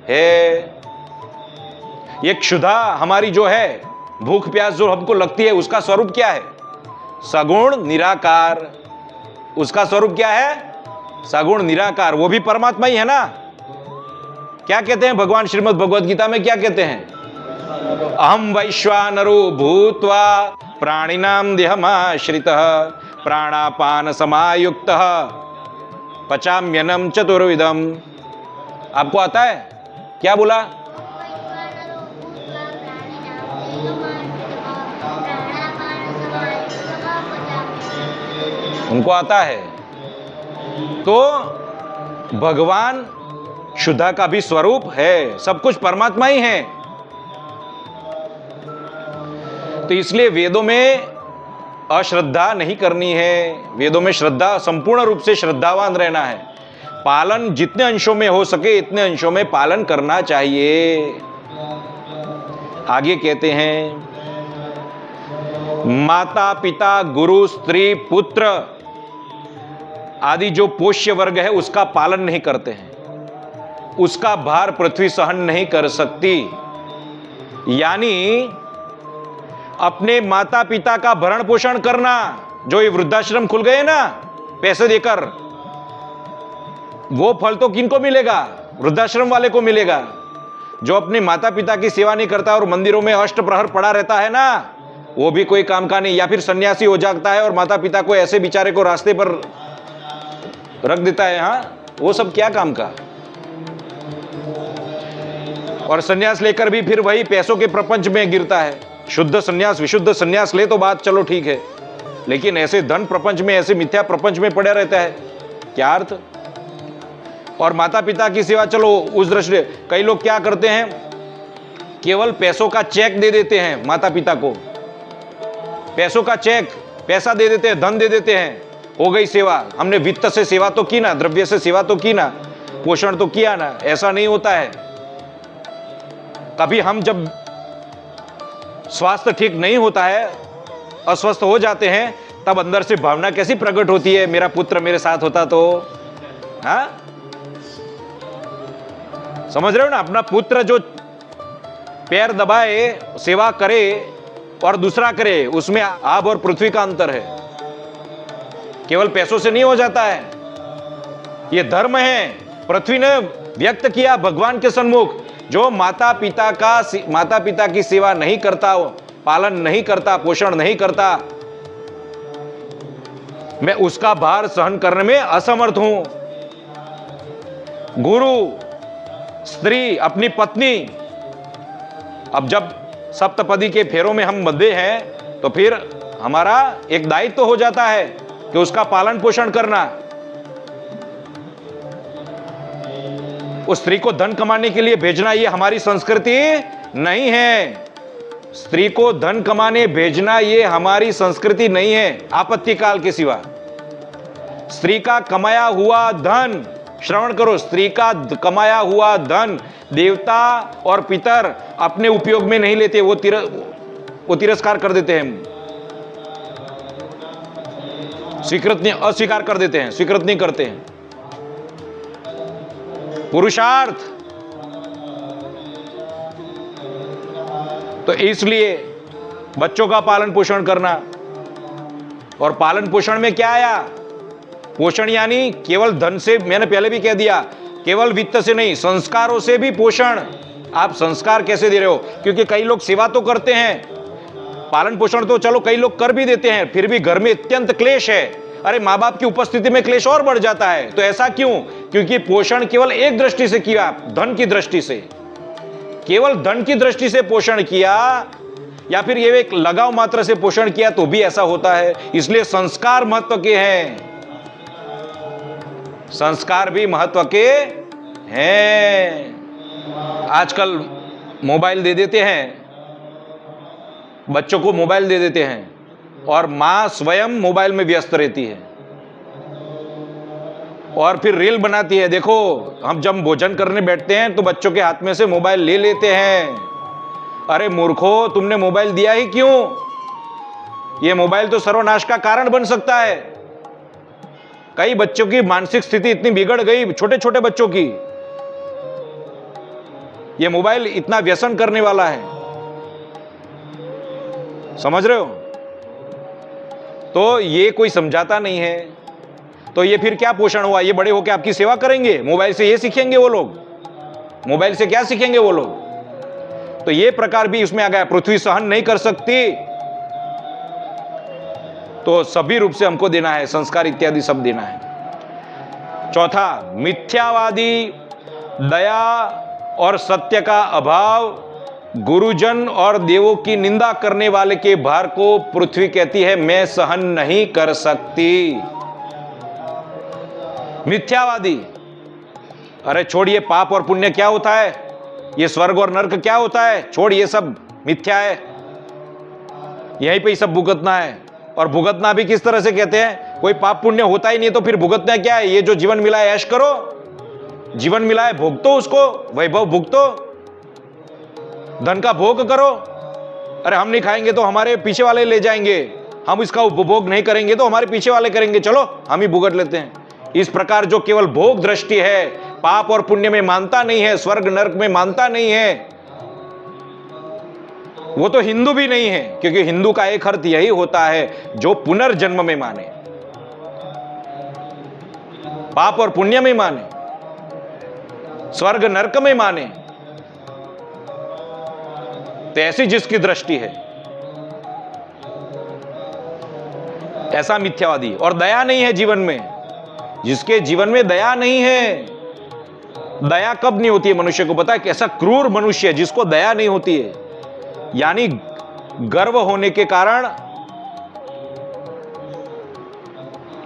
Speaker 1: है। ये क्षुधा हमारी जो है, भूख प्यास जो हमको लगती है, उसका स्वरूप क्या है, सगुण निराकार। उसका स्वरूप क्या है, सगुण निराकार। वो भी परमात्मा ही है ना। क्या कहते हैं भगवान श्रीमद् भगवद गीता में, क्या कहते हैं, अहम वैश्वानरो भूत्वा प्राणिनाम देहमाश्रितः प्राणापान समायुक्तः पचाम्यन्नं चतुर्विधम। आपको आता है, क्या बोला, उनको आता है। तो भगवान शुद्धा का भी स्वरूप है, सब कुछ परमात्मा ही है। तो इसलिए वेदों में अश्रद्धा नहीं करनी है, वेदों में श्रद्धा, संपूर्ण रूप से श्रद्धावान रहना है। पालन जितने अंशों में हो सके इतने अंशों में पालन करना चाहिए। आगे कहते हैं, माता पिता गुरु स्त्री पुत्र आदि जो पोष्य वर्ग है उसका पालन नहीं करते हैं, उसका भार पृथ्वी सहन नहीं कर सकती। यानी अपने माता पिता का भरण पोषण करना, जो ये वृद्धाश्रम खुल गए ना पैसे देकर, वो फल तो किनको मिलेगा? वृद्धाश्रम वाले को मिलेगा। जो अपने माता पिता की सेवा नहीं करता और मंदिरों में अष्ट प्रहर पड़ा रहता है ना, वो भी कोई काम का नहीं। या फिर सन्यासी हो जाता है और माता पिता को ऐसे बेचारे को रास्ते पर रख देता है, हाँ, वो सब क्या काम का? और सन्यास लेकर भी फिर वही पैसों के प्रपंच में गिरता है। शुद्ध सन्यास विशुद्ध सन्यास ले तो बात चलो ठीक है, लेकिन ऐसे धन प्रपंच में, ऐसे मिथ्या प्रपंच में पड़ा रहता है, क्या अर्थ? और माता पिता की सेवा, चलो उस दृष्टि, कई लोग क्या करते हैं, केवल पैसों का चेक दे देते हैं माता पिता को, पैसों का चेक, पैसा दे देते हैं, धन दे देते हैं, हो गई सेवा। हमने वित्त से सेवा तो की ना, द्रव्य से सेवा तो की ना, पोषण तो किया ना। ऐसा नहीं होता है। कभी हम जब स्वास्थ्य ठीक नहीं होता है, अस्वस्थ हो जाते हैं, तब अंदर से भावना कैसी प्रकट होती है, मेरा पुत्र मेरे साथ होता तो, हाँ, समझ रहे हो ना? अपना पुत्र जो पैर दबाए, सेवा करे और दूसरा करे, उसमें आब और पृथ्वी का अंतर है। केवल पैसों से नहीं हो जाता है, ये धर्म है। पृथ्वी ने व्यक्त किया भगवान के सन्मुख, जो माता पिता की सेवा नहीं करता, पालन नहीं करता, पोषण नहीं करता, मैं उसका भार सहन करने में असमर्थ हूं। गुरु स्त्री अपनी पत्नी, अब जब सप्तपदी के फेरों में हम बंधे हैं तो फिर हमारा एक दायित्व हो जाता है कि उसका पालन पोषण करना। उस स्त्री को धन कमाने के लिए भेजना ये हमारी संस्कृति नहीं है। स्त्री को धन कमाने भेजना ये हमारी संस्कृति नहीं है, आपत्ति काल के सिवा। स्त्री का कमाया हुआ धन, श्रवण करो, स्त्री का कमाया हुआ धन देवता और पितर अपने उपयोग में नहीं लेते, वो तिरस्कार कर देते हैं, अस्वीकार कर देते हैं, स्वीकृत नहीं करते हैं। पुरुषार्थ, तो इसलिए बच्चों का पालन पोषण करना, और पालन पोषण में क्या आया? पोषण यानी केवल धन से, मैंने पहले भी कह दिया, केवल वित्त से नहीं, संस्कारों से भी पोषण। आप संस्कार कैसे दे रहे हो? क्योंकि कई लोग सेवा तो करते हैं, पालन पोषण तो चलो कई लोग कर भी देते हैं, फिर भी घर में अत्यंत क्लेश है। अरे माँ बाप की उपस्थिति में क्लेश और बढ़ जाता है। तो ऐसा क्यों? क्योंकि पोषण केवल एक दृष्टि से किया, धन की दृष्टि से, केवल धन की दृष्टि से पोषण किया, या फिर ये एक लगाव मात्र से पोषण किया, तो भी ऐसा होता है। इसलिए संस्कार महत्व के हैं, संस्कार भी महत्व के हैं। आजकल मोबाइल दे देते हैं, बच्चों को मोबाइल दे देते हैं, और मां स्वयं मोबाइल में व्यस्त रहती है और फिर रील बनाती है। देखो, हम जब भोजन करने बैठते हैं तो बच्चों के हाथ में से मोबाइल ले लेते हैं। अरे मूर्खो, तुमने मोबाइल दिया ही क्यों? यह मोबाइल तो सर्वनाश का कारण बन सकता है। कई बच्चों की मानसिक स्थिति इतनी बिगड़ गई, छोटे छोटे बच्चों की, यह मोबाइल इतना व्यसन करने वाला है, समझ रहे हो? तो ये कोई समझाता नहीं है। तो ये फिर क्या पोषण हुआ? ये बड़े होकर आपकी सेवा करेंगे? मोबाइल से ये सीखेंगे वो लोग? मोबाइल से क्या सीखेंगे वो लोग? तो ये प्रकार भी इसमें आ गया, पृथ्वी सहन नहीं कर सकती, तो सभी रूप से हमको देना है, संस्कार इत्यादि सब देना है। चौथा, मिथ्यावादी, दया और सत्य का अभाव, गुरुजन और देवों की निंदा करने वाले के भार को पृथ्वी कहती है मैं सहन नहीं कर सकती। मिथ्यावादी, अरे छोड़िए, पाप और पुण्य क्या होता है, ये स्वर्ग और नरक क्या होता है, छोड़, ये सब मिथ्या है, यहीं पे ही सब भुगतना है। और भुगतना भी किस तरह से कहते हैं? कोई पाप पुण्य होता ही नहीं तो फिर भुगतना क्या है? ये जो जीवन मिला है ऐश करो, जीवन मिला है, भोगतो उसको, वैभव भुगतो, धन का भोग करो। अरे हम नहीं खाएंगे तो हमारे पीछे वाले ले जाएंगे, हम इसका उपभोग नहीं करेंगे तो हमारे पीछे वाले करेंगे, चलो हम ही भुगत लेते हैं। इस प्रकार जो केवल भोग दृष्टि है, पाप और पुण्य में मानता नहीं है, स्वर्ग नरक में मानता नहीं है, वो तो हिंदू भी नहीं है। क्योंकि हिंदू का एक अर्थ यही होता है जो पुनर्जन्म में माने, पाप और पुण्य में माने, स्वर्ग नरक में माने। तो ऐसी जिसकी दृष्टि है, ऐसा मिथ्यावादी। और दया नहीं है जीवन में, जिसके जीवन में दया नहीं है। दया कब नहीं होती है मनुष्य को पता है? कैसा क्रूर मनुष्य है जिसको दया नहीं होती है। यानी गर्व होने के कारण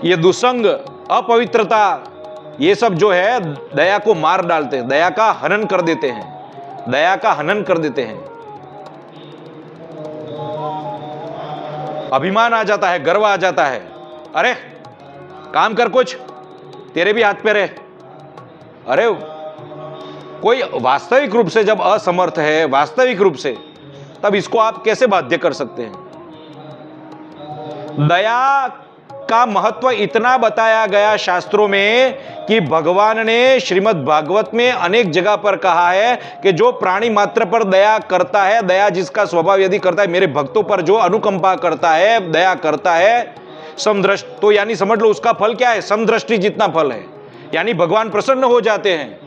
Speaker 1: ये दुसंग, अपवित्रता, ये सब जो है दया को मार डालते हैं, दया का हनन कर देते हैं, दया का हनन कर देते हैं। अभिमान आ जाता है, गर्व आ जाता है, अरे काम कर कुछ, तेरे भी हाथ पे रहे। अरे कोई वास्तविक रूप से जब असमर्थ है, वास्तविक रूप से, तब इसको आप कैसे बाध्य कर सकते हैं? दया का महत्व इतना बताया गया शास्त्रों में कि भगवान ने श्रीमद् भागवत में अनेक जगह पर कहा है कि जो प्राणी मात्र पर दया करता है, दया जिसका स्वभाव यदि करता है, मेरे भक्तों पर जो अनुकंपा करता है, दया करता है, समदृष्टि, तो यानी समझ लो उसका फल क्या है? समदृष्टि जितना फल है। यानी भगवान प्रसन्न हो जाते हैं,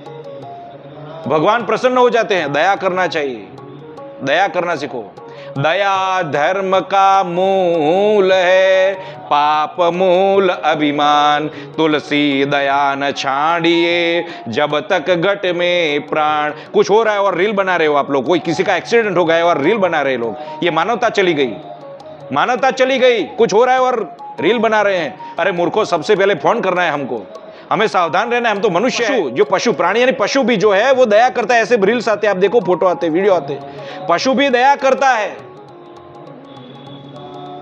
Speaker 1: भगवान प्रसन्न हो जाते हैं। दया करना चाहिए, दया करना सीखो। दया धर्म का मूल है, पाप मूल अभिमान, तुलसी दया न छाड़िए जब तक घट में प्राण। कुछ हो रहा है और रील बना रहे हो आप लोग, कोई किसी का एक्सीडेंट हो गया और रील बना रहे लोग, ये मानवता चली गई, मानवता चली गई। कुछ हो रहा है और रील बना रहे हैं। अरे मूर्खों, सबसे पहले फोन करना है हमको, हमें सावधान रहना है। हम तो मनुष्य हैं, जो पशु प्राणी यानी पशु भी जो है वो दया करता है। ऐसे रील्स आते हैं, आप देखो, फोटो आते, वीडियो आते, पशु भी दया करता है।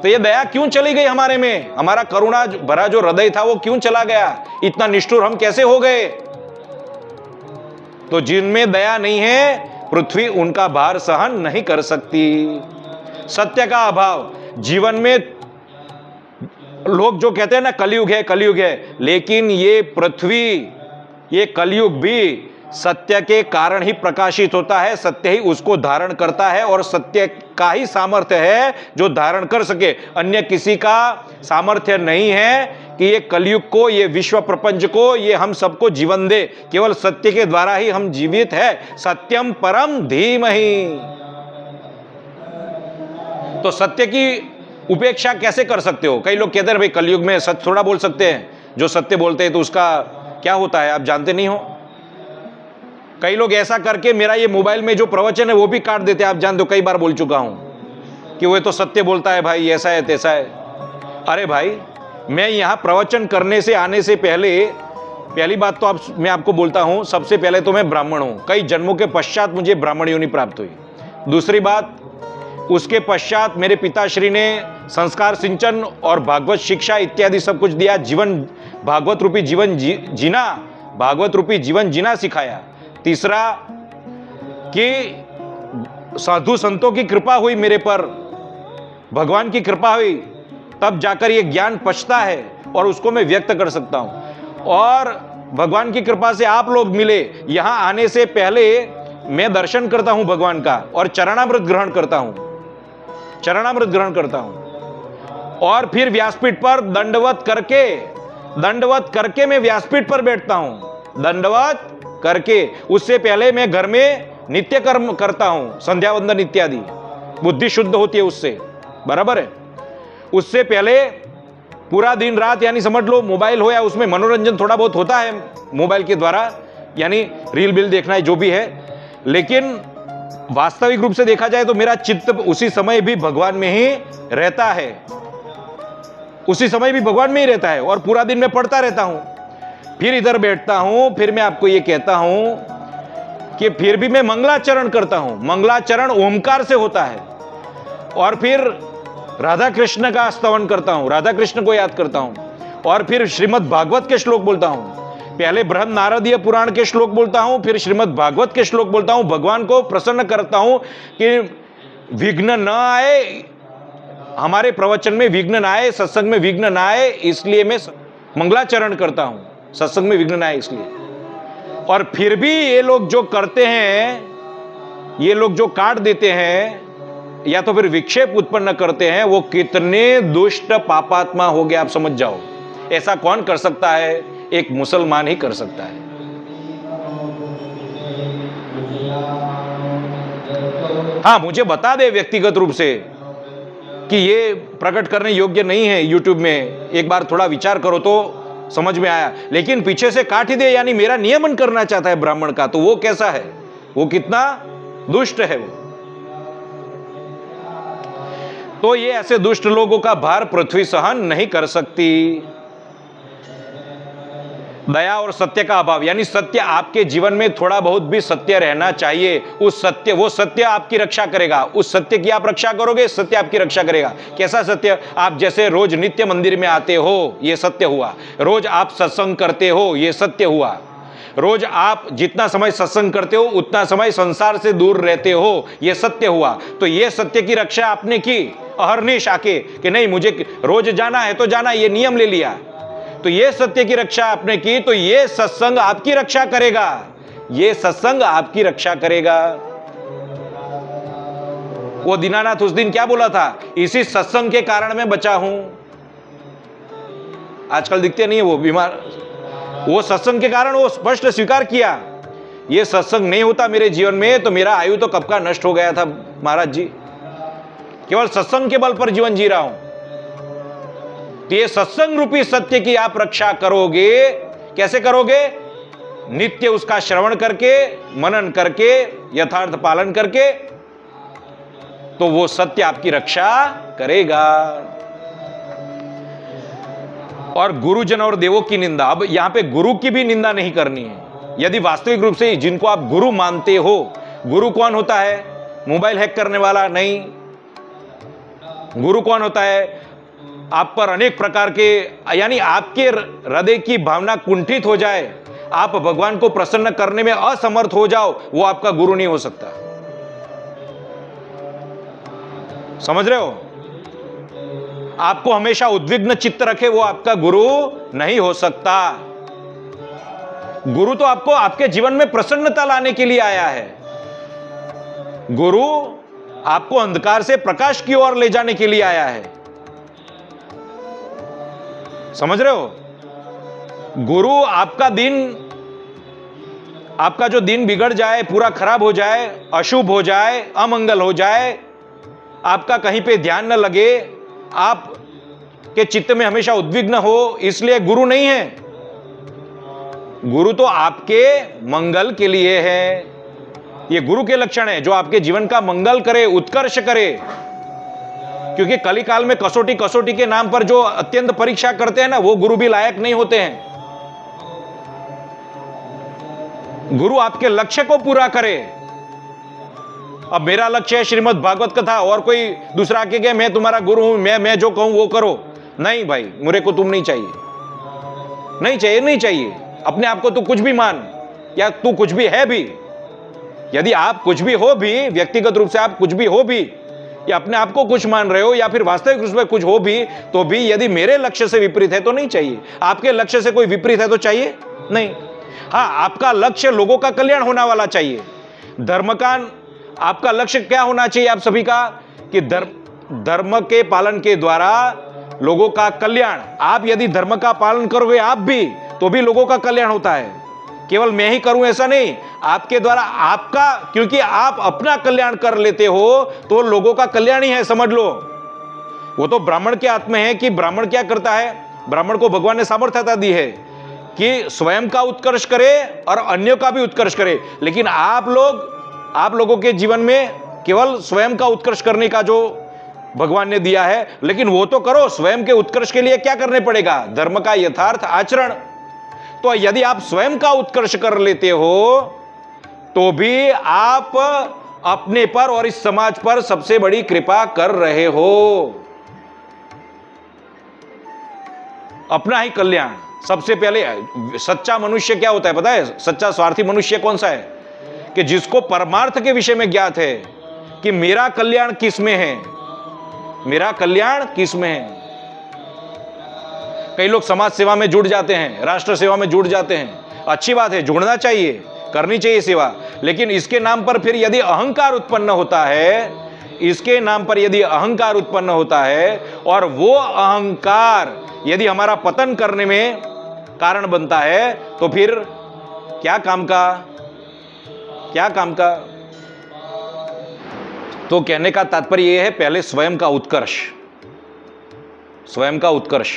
Speaker 1: तो ये दया क्यों चली गई हमारे में? हमारा करुणा भरा जो हृदय था वो क्यों चला गया? इतना निष्ठुर हम कैसे हो गए? तो जिनमें दया नहीं है, पृथ्वी उनका भार सहन नहीं कर सकती। सत्य का अभाव जीवन में, लोग जो कहते हैं ना कलयुग है, कलयुग है, लेकिन ये पृथ्वी, ये कलयुग भी सत्य के कारण ही प्रकाशित होता है। सत्य ही उसको धारण करता है और सत्य का ही सामर्थ्य है जो धारण कर सके। अन्य किसी का सामर्थ्य नहीं है कि ये कलयुग को, ये विश्व प्रपंच को, ये हम सबको जीवन दे। केवल सत्य के द्वारा ही हम जीवित है। सत्यम परम धीमहि। तो सत्य की उपेक्षा कैसे कर सकते हो? कई लोग कहते हैं भाई कलयुग में सत्य थोड़ा बोल सकते हैं, जो सत्य बोलते हैं तो उसका क्या होता है आप जानते नहीं हो। कई लोग ऐसा करके मेरा ये मोबाइल में जो प्रवचन है वो भी काट देते हैं, आप जानते हो, कई बार बोल चुका हूं कि वो तो सत्य बोलता है भाई, ऐसा है तैसा है। अरे भाई, मैं यहां प्रवचन करने से आने से पहले, पहली बात तो मैं आपको बोलता हूं, सबसे पहले तो मैं ब्राह्मण हूं, कई जन्मों के पश्चात मुझे ब्राह्मण योनि प्राप्त हुई। दूसरी बात, उसके पश्चात मेरे पिताश्री ने संस्कार सिंचन और भागवत शिक्षा इत्यादि सब कुछ दिया। जीवन, भागवत रूपी जीवन जीना, भागवत रूपी जीवन जीना सिखाया। तीसरा कि साधु संतों की कृपा हुई मेरे पर, भगवान की कृपा हुई, तब जाकर ये ज्ञान पचता है और उसको मैं व्यक्त कर सकता हूं। और भगवान की कृपा से आप लोग मिले। यहां आने से पहले मैं दर्शन करता हूं भगवान का और चरणामृत ग्रहण करता हूं, चरणामृत ग्रहण करता हूं। और फिर व्यासपीठ पर दंडवत करके मैं व्यासपीठ पर बैठता हूं, दंडवत करके। उससे पहले मैं घर में नित्य कर्म करता हूं, संध्या वंदन इत्यादि, बुद्धि शुद्ध होती है उससे, बराबर है। उससे पहले पूरा दिन रात, यानी समझ लो मोबाइल हो या उसमें मनोरंजन थोड़ा बहुत होता है मोबाइल के द्वारा, यानी रील बिल देखना है जो भी है, लेकिन वास्तविक रूप से देखा जाए तो मेरा चित्त उसी समय भी भगवान में ही रहता है, उसी समय भी भगवान में ही रहता है। और पूरा दिन मैं पढ़ता रहता हूं, फिर इधर बैठता हूं, फिर मैं आपको ये कहता हूं कि फिर भी मैं मंगलाचरण करता हूं। मंगलाचरण ओमकार से होता है। और फिर राधा कृष्ण का स्तवन करता हूं, राधा कृष्ण को याद करता हूं। और फिर श्रीमद् भागवत के श्लोक बोलता हूं, पहले बृहद नारदीय पुराण के श्लोक बोलता हूं, फिर श्रीमद् भागवत के श्लोक बोलता हूं, भगवान को प्रसन्न करता हूं कि विघ्न न आए, हमारे प्रवचन में विघ्न न आए, सत्संग में विघ्न न आए, इसलिए मैं मंगलाचरण करता हूं, सत्संग में विघ्न न आए इसलिए। और फिर भी ये लोग जो करते हैं, ये लोग जो काट देते हैं या तो फिर विक्षेप उत्पन्न करते हैं, वो कितने दुष्ट पापात्मा हो गए आप समझ जाओ। ऐसा कौन कर सकता है? एक मुसलमान ही कर सकता है। हाँ, मुझे बता दे व्यक्तिगत रूप से कि ये प्रकट करने योग्य नहीं है यूट्यूब में, एक बार थोड़ा विचार करो तो समझ में आया, लेकिन पीछे से काट ही दे, यानी मेरा नियमन करना चाहता है ब्राह्मण का, तो वो कैसा है, वो कितना दुष्ट है वो। तो ये ऐसे दुष्ट लोगों का भार पृथ्वी सहन नहीं कर सकती। दया और सत्य का अभाव, यानी सत्य आपके जीवन में थोड़ा बहुत भी सत्य रहना चाहिए। उस सत्य, वो सत्य आपकी रक्षा करेगा, उस सत्य की आप रक्षा करोगे, सत्य आपकी रक्षा करेगा। कैसा सत्य? आप जैसे रोज नित्य मंदिर में आते हो, ये सत्य हुआ। रोज आप सत्संग करते हो, ये सत्य हुआ। रोज आप जितना समय सत्संग करते हो उतना समय संसार से दूर रहते हो, यह सत्य हुआ। तो यह सत्य की रक्षा आपने की अहर्निश आके कि नहीं मुझे रोज जाना है तो जाना, ये नियम ले लिया, तो यह सत्य की रक्षा आपने की, तो यह सत्संग आपकी रक्षा करेगा, यह सत्संग आपकी रक्षा करेगा। वो दीनानाथ उस दिन क्या बोला था? इसी सत्संग के कारण मैं बचा हूं। आजकल दिखते नहीं है वो बीमार, वो सत्संग के कारण वो स्पष्ट स्वीकार किया, ये सत्संग नहीं होता मेरे जीवन में तो मेरा आयु तो कब का नष्ट हो गया था महाराज जी, केवल सत्संग के बल पर जीवन जी रहा हूं। तो ये सत्संग रूपी सत्य की आप रक्षा करोगे, कैसे करोगे? नित्य उसका श्रवण करके, मनन करके, यथार्थ पालन करके, तो वो सत्य आपकी रक्षा करेगा। और गुरुजन और देवों की निंदा, अब यहां पे गुरु की भी निंदा नहीं करनी है। यदि वास्तविक रूप से जिनको आप गुरु मानते हो, गुरु कौन होता है? मोबाइल हैक करने वाला नहीं। गुरु कौन होता है? आप पर अनेक प्रकार के, यानी आपके हृदय की भावना कुंठित हो जाए, आप भगवान को प्रसन्न करने में असमर्थ हो जाओ, वो आपका गुरु नहीं हो सकता। समझ रहे हो? आपको हमेशा उद्विग्न चित्त रखे, वो आपका गुरु नहीं हो सकता। गुरु तो आपको आपके जीवन में प्रसन्नता लाने के लिए आया है। गुरु आपको अंधकार से प्रकाश की ओर ले जाने के लिए आया है। समझ रहे हो? गुरु आपका दिन, आपका जो दिन बिगड़ जाए, पूरा खराब हो जाए, अशुभ हो जाए, अमंगल हो जाए, आपका कहीं पे ध्यान न लगे, आप के चित्त में हमेशा उद्विग्न हो, इसलिए गुरु नहीं है। गुरु तो आपके मंगल के लिए है। ये गुरु के लक्षण है, जो आपके जीवन का मंगल करे, उत्कर्ष करे। क्योंकि कलिकाल में कसौटी कसौटी के नाम पर जो अत्यंत परीक्षा करते हैं ना, वो गुरु भी लायक नहीं होते हैं। गुरु आपके लक्ष्य को पूरा करे। अब मेरा लक्ष्य है श्रीमद् भागवत कथा, और कोई दूसरा आके कहे मैं तुम्हारा गुरु हूं, मैं जो कहूं वो करो, नहीं भाई, मुझे को तुम नहीं चाहिए, नहीं चाहिए, नहीं चाहिए। अपने आप को तू कुछ भी मान, या तू कुछ भी है भी, यदि आप कुछ भी हो भी, व्यक्तिगत रूप से आप कुछ भी हो भी, या अपने आप को कुछ मान रहे हो, या फिर वास्तविक रूप में कुछ हो भी, तो भी यदि मेरे लक्ष्य से विपरीत है तो नहीं चाहिए। आपके लक्ष्य से कोई विपरीत है तो चाहिए नहीं। हाँ, आपका लक्ष्य लोगों का कल्याण होना वाला चाहिए। धर्म का आपका लक्ष्य क्या होना चाहिए आप सभी का? कि धर्म के पालन के द्वारा लोगों का कल्याण। आप यदि धर्म का पालन करोगे आप भी, तो भी लोगों का कल्याण होता है। केवल मैं ही करूं ऐसा नहीं, आपके द्वारा आपका, क्योंकि आप अपना कल्याण कर लेते हो तो लोगों का कल्याण ही है, समझ लो। वो तो ब्राह्मण के हाथ में है कि ब्राह्मण क्या करता है। ब्राह्मण को भगवान ने सामर्थ्यता दी है कि स्वयं का उत्कर्ष करे और अन्यों का भी उत्कर्ष करे। लेकिन आप लोगों के जीवन में केवल स्वयं का उत्कर्ष करने का जो भगवान ने दिया है, लेकिन वो तो करो। स्वयं के उत्कर्ष के लिए क्या करने पड़ेगा? धर्म का यथार्थ आचरण। तो यदि आप स्वयं का उत्कर्ष कर लेते हो तो भी आप अपने पर और इस समाज पर सबसे बड़ी कृपा कर रहे हो। अपना ही कल्याण, सबसे पहले सच्चा मनुष्य क्या होता है पता है? सच्चा स्वार्थी मनुष्य कौन सा है? कि जिसको परमार्थ के विषय में ज्ञात है कि मेरा कल्याण किस में है, मेरा कल्याण किस में है। कई लोग समाज सेवा में जुड़ जाते हैं, राष्ट्र सेवा में जुड़ जाते हैं, अच्छी बात है, जुड़ना चाहिए, करनी चाहिए सेवा, लेकिन इसके नाम पर फिर यदि अहंकार उत्पन्न होता है, इसके नाम पर यदि अहंकार उत्पन्न होता है और वो अहंकार यदि हमारा पतन करने में कारण बनता है, तो फिर क्या काम का, क्या काम का। तो कहने का तात्पर्य यह है, पहले स्वयं का उत्कर्ष, स्वयं का उत्कर्ष।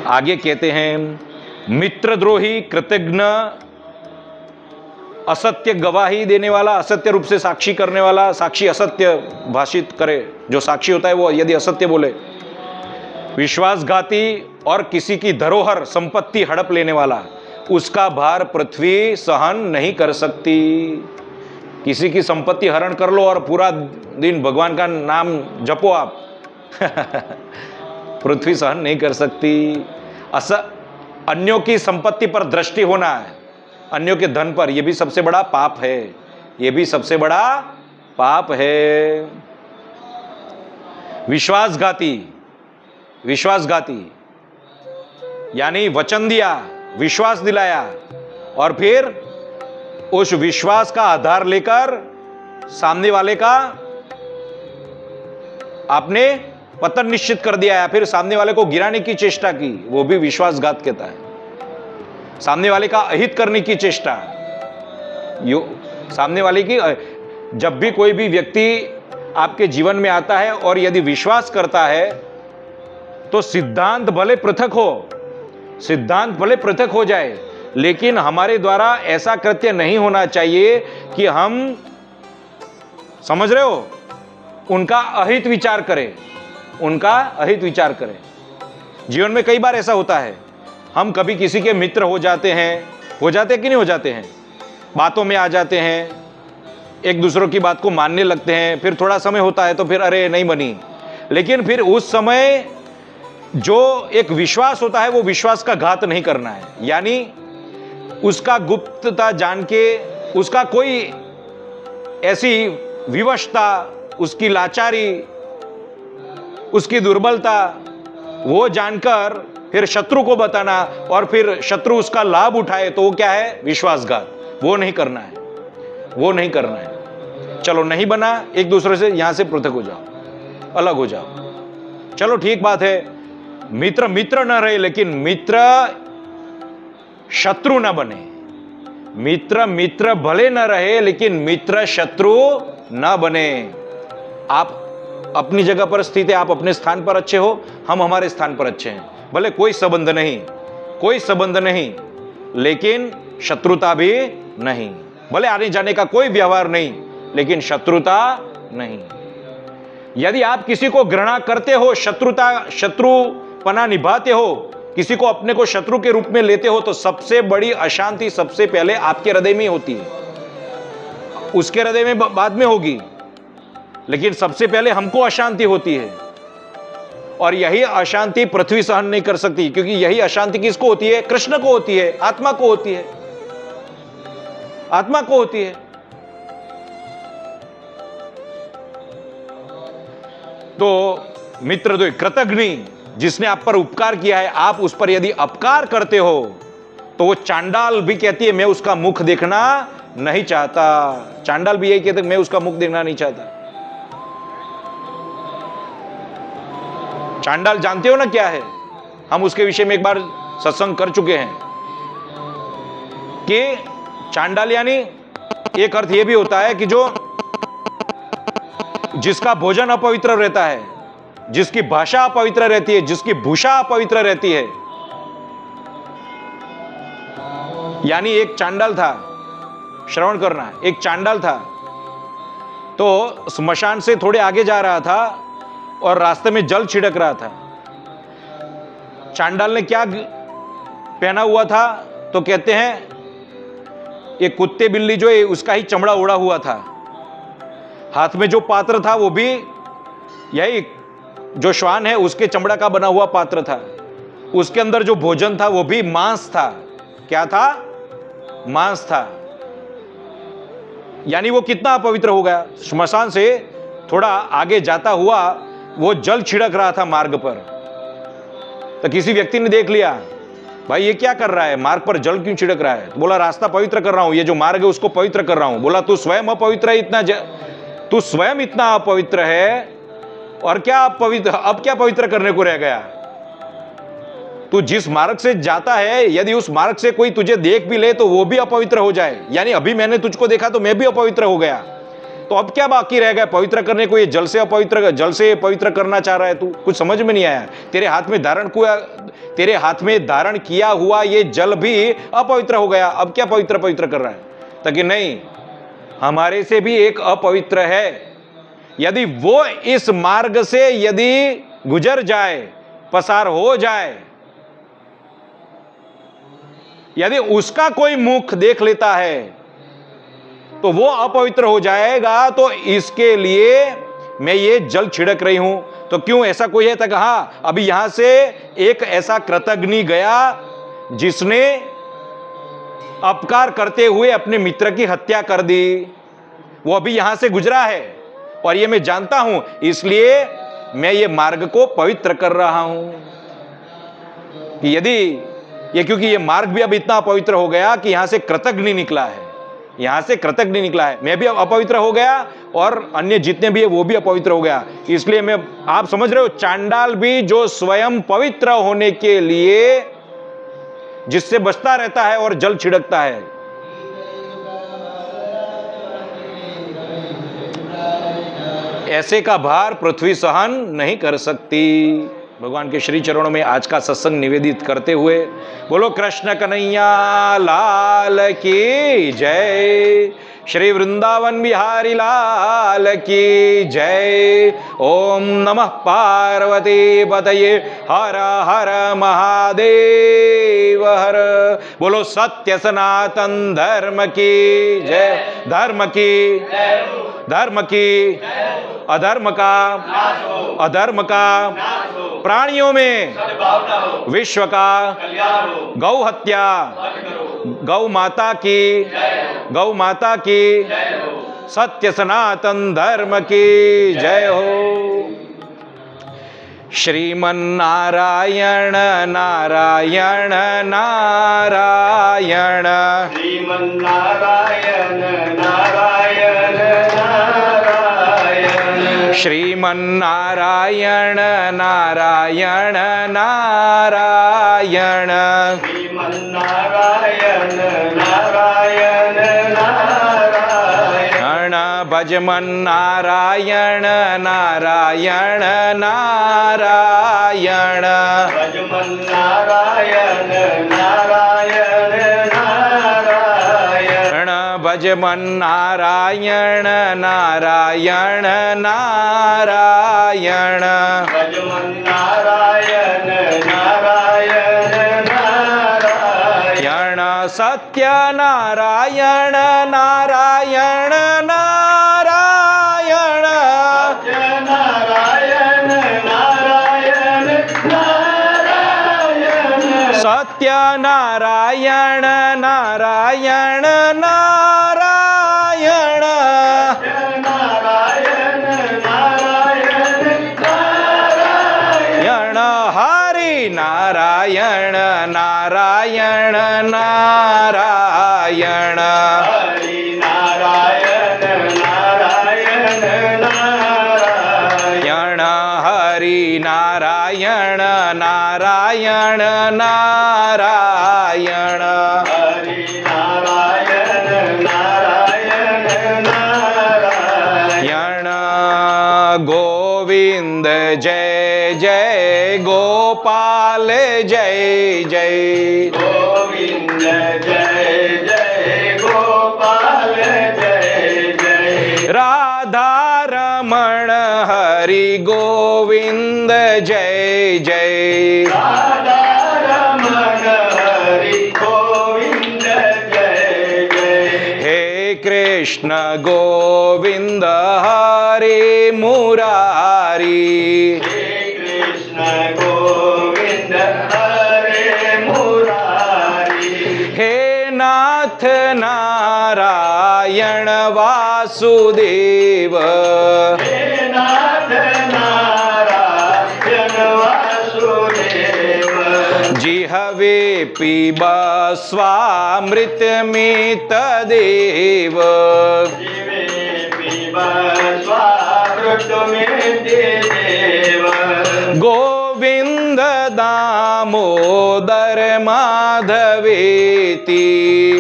Speaker 1: आगे कहते हैं, मित्रद्रोही, कृतघ्न, असत्य गवाही देने वाला, असत्य रूप से साक्षी करने वाला, साक्षी असत्य भाषित करे, जो साक्षी होता है वो यदि असत्य बोले, विश्वासघाती और किसी की धरोहर संपत्ति हड़प लेने वाला, उसका भार पृथ्वी सहन नहीं कर सकती। किसी की संपत्ति हरण कर लो और पूरा दिन भगवान का नाम जपो आप पृथ्वी सहन नहीं कर सकती। अन्यों की संपत्ति पर दृष्टि होना है, अन्यों के धन पर, यह भी सबसे बड़ा पाप है, यह भी सबसे बड़ा पाप है। विश्वासघाती, विश्वासघाती यानी वचन दिया, विश्वास दिलाया और फिर उस विश्वास का आधार लेकर सामने वाले का आपने पतन निश्चित कर दिया या फिर सामने वाले को गिराने की चेष्टा की, वो भी विश्वासघात कहता है। सामने वाले का अहित करने की चेष्टा, सामने वाले की, जब भी कोई भी व्यक्ति आपके जीवन में आता है और यदि विश्वास करता है तो सिद्धांत भले पृथक हो, सिद्धांत भले पृथक हो जाए, लेकिन हमारे द्वारा ऐसा कृत्य नहीं होना चाहिए कि हम, समझ रहे हो, उनका अहित विचार करें, उनका अहित विचार करें। जीवन में कई बार ऐसा होता है, हम कभी किसी के मित्र हो जाते हैं कि नहीं हो जाते हैं, बातों में आ जाते हैं, एक दूसरों की बात को मानने लगते हैं, फिर थोड़ा समय होता है तो फिर अरे नहीं बनी, लेकिन फिर उस समय जो एक विश्वास होता है वो विश्वास का घात नहीं करना है, यानी उसका गुप्तता जान के, उसका कोई ऐसी विवशता, उसकी लाचारी, उसकी दुर्बलता वो जानकर फिर शत्रु को बताना और फिर शत्रु उसका लाभ उठाए, तो वो क्या है? विश्वासघात। वो नहीं करना है, वो नहीं करना है। चलो नहीं बना, एक दूसरे से यहां से पृथक हो जाओ, अलग हो जाओ, चलो ठीक बात है। मित्र मित्र न रहे, लेकिन मित्र शत्रु न बने। मित्र मित्र भले न रहे, लेकिन मित्र शत्रु न बने। आप अपनी जगह पर स्थित है, आप अपने स्थान पर अच्छे हो, हम हमारे स्थान पर अच्छे हैं, भले कोई संबंध नहीं, कोई संबंध नहीं, लेकिन शत्रुता भी नहीं, भले आने जाने का कोई व्यवहार नहीं, लेकिन शत्रुता नहीं। यदि आप किसी को घृणा करते हो, शत्रुपना निभाते हो, किसी को अपने को शत्रु के रूप में लेते हो, तो सबसे बड़ी अशांति सबसे पहले आपके हृदय में होती है, उसके हृदय में बाद में होगी, लेकिन सबसे पहले हमको अशांति होती है। और यही अशांति पृथ्वी सहन नहीं कर सकती, क्योंकि यही अशांति किसको होती है? कृष्ण को होती है, आत्मा को होती है, आत्मा को होती है। तो मित्र दो, कृतघ्नि, जिसने आप पर उपकार किया है, आप उस पर यदि अपकार करते हो, तो वो चांडाल भी कहती है मैं उसका मुख देखना नहीं चाहता। चांडाल भी यही कहते मैं उसका मुख देखना नहीं चाहता। चांडाल जानते हो ना क्या है? हम उसके विषय में एक बार सत्संग कर चुके हैं कि चांडाल यानी एक अर्थ यह भी होता है कि जो जिसका भोजन अपवित्र रहता है, जिसकी भाषा अपवित्र रहती है, जिसकी भूषा अपवित्र रहती है। यानी एक चांडाल था, श्रवण करना, एक चांडाल था, तो स्मशान से थोड़े आगे जा रहा था और रास्ते में जल छिड़क रहा था। चांडाल ने क्या पहना हुआ था? तो कहते हैं एक कुत्ते बिल्ली जो है उसका ही चमड़ा ओढ़ा हुआ था, हाथ में जो पात्र था वो भी यही जो श्वान है उसके चमड़ा का बना हुआ पात्र था, उसके अंदर जो भोजन था वो भी मांस था। क्या था? मांस था। यानी वो कितना अपवित्र हो गया। श्मशान से थोड़ा आगे जाता हुआ वो जल छिड़क रहा था मार्ग पर, तो किसी व्यक्ति ने देख लिया, भाई ये क्या कर रहा है, मार्ग पर जल क्यों छिड़क रहा है? तो बोला रास्ता पवित्र कर रहा हूं, ये जो मार्ग है उसको पवित्र कर रहा हूं। बोला तू स्वयं अपवित्र है, तू स्वयं इतना अपवित्र है, और क्या पवित्र, अब क्या पवित्र करने को रह गया? तू जिस मार्ग से जाता है, यदि उस मार्ग से कोई तुझे देख भी ले तो वो भी अपवित्र हो जाए। यानी अभी मैंने तुझको देखा तो मैं भी अपवित्र हो गया, तो अब क्या बाकी रह गया पवित्र करने को? ये जल से पवित्र करना चाह रहा है तू? कुछ समझ में नहीं आया। तेरे हाथ में धारण किया हुआ ये जल भी अपवित्र हो गया, अब क्या पवित्र कर रहा है? ताकि नहीं, हमारे से भी एक अपवित्र है, यदि वो इस मार्ग से यदि गुजर जाए, पसार हो जाए, यदि उसका कोई मुख देख लेता है तो वो अपवित्र हो जाएगा। तो इसके लिए मैं ये जल छिड़क रही हूं। तो क्यों, ऐसा कोई है? तक हाँ, अभी यहां से एक ऐसा कृतघ्नि गया जिसने अपकार करते हुए अपने मित्र की हत्या कर दी, वो अभी यहां से गुजरा है और ये मैं जानता हूं, इसलिए मैं ये मार्ग को पवित्र कर रहा हूं। कि यदि ये, क्योंकि ये मार्ग भी अब इतना अपवित्र हो गया कि यहां से कृतघ्नि निकला है, मैं भी अपवित्र हो गया और अन्य जितने भी है वो भी अपवित्र हो गया। इसलिए मैं, आप समझ रहे हो, चांडाल भी जो स्वयं पवित्र होने के लिए जिससे बचता रहता है और जल छिड़कता है। ऐसे का भार पृथ्वी सहन नहीं कर सकती। भगवान के श्री चरणों में आज का सत्संग निवेदित करते हुए बोलो कृष्ण कन्हैया लाल की जय, श्री वृंदावन बिहारी लाल की जय। ओम नमः पार्वती पतये हर हर महादेव हर। बोलो सत्य सनातन धर्म की जय, धर्म की, अधर्म का प्राणियों में विश्व का गौ हत्या, गौ माता की सत्य सनातन धर्म की जय हो। श्रीमन्नारायण नारायण नारायण,
Speaker 2: श्रीमन्नारायण नारायण नारायण,
Speaker 1: श्रीमन्नारायण नारायण नारायण,
Speaker 2: श्रीमन्नारायण नारायण नारायण,
Speaker 1: भजमन्नारायण नारायण नारायण,
Speaker 2: भजमन्नारायण नारायण नारायण,
Speaker 1: भजमन्नारायण नारायण नारायण,
Speaker 2: भजमन्नारायण नारायण नारायण,
Speaker 1: सत्यनारायण नारायण नारायण,
Speaker 2: सत्यनारायण नारायण नारायण,
Speaker 1: सत्यनारायण नारायण नारायण, हरि नारायण नारायण नारायण,
Speaker 2: हरि नारायण नारायण नारायण,
Speaker 1: हरि नारायण नारायण नारायण,
Speaker 2: हरि नारायण नारायण नारायण,
Speaker 1: गोविंद जय जय, गोपाल जय जय,
Speaker 2: गोविंद जय जय, गोपाल जय जय,
Speaker 1: राधा रमण हरि गोविंद जय जय,
Speaker 2: राधा रमण हरि गोविंद जय जय,
Speaker 1: हे कृष्ण गोविंद हरे मुरारी,
Speaker 2: श्री कृष्ण गोविंद हरे मुरारी
Speaker 1: हे नाथ नारायण वासुदेव
Speaker 2: हे नाथ नारायण वासुदेव
Speaker 1: जिहवे पिब स्वामृतमेतदेव
Speaker 2: जीवे पिब स्वामृतमेतदेव
Speaker 1: गोविंद दामोदर माधवेति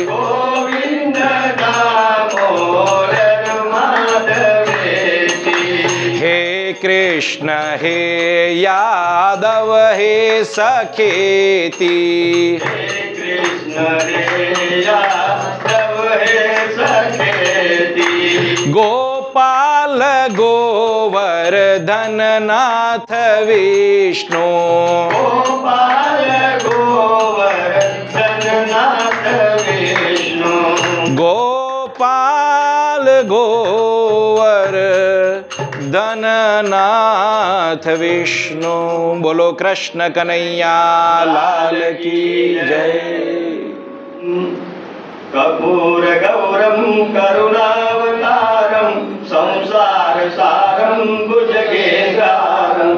Speaker 2: गोविंद दामोदर माधवेति
Speaker 1: हे कृष्ण हे यादव हे सखेति
Speaker 2: हे कृष्ण हे यादव हे सखेति
Speaker 1: गोपाल गोवर्धन नाथ विष्णु
Speaker 2: गोपाल गोवर्धन नाथ विष्णु
Speaker 1: गोपाल गोवर्धन नाथ विष्णु। बोलो कृष्ण कन्हैया लाल की जय।
Speaker 2: कर्पूर गौरम करुणावतारम संसार सारम भुजगेन्द्रहारम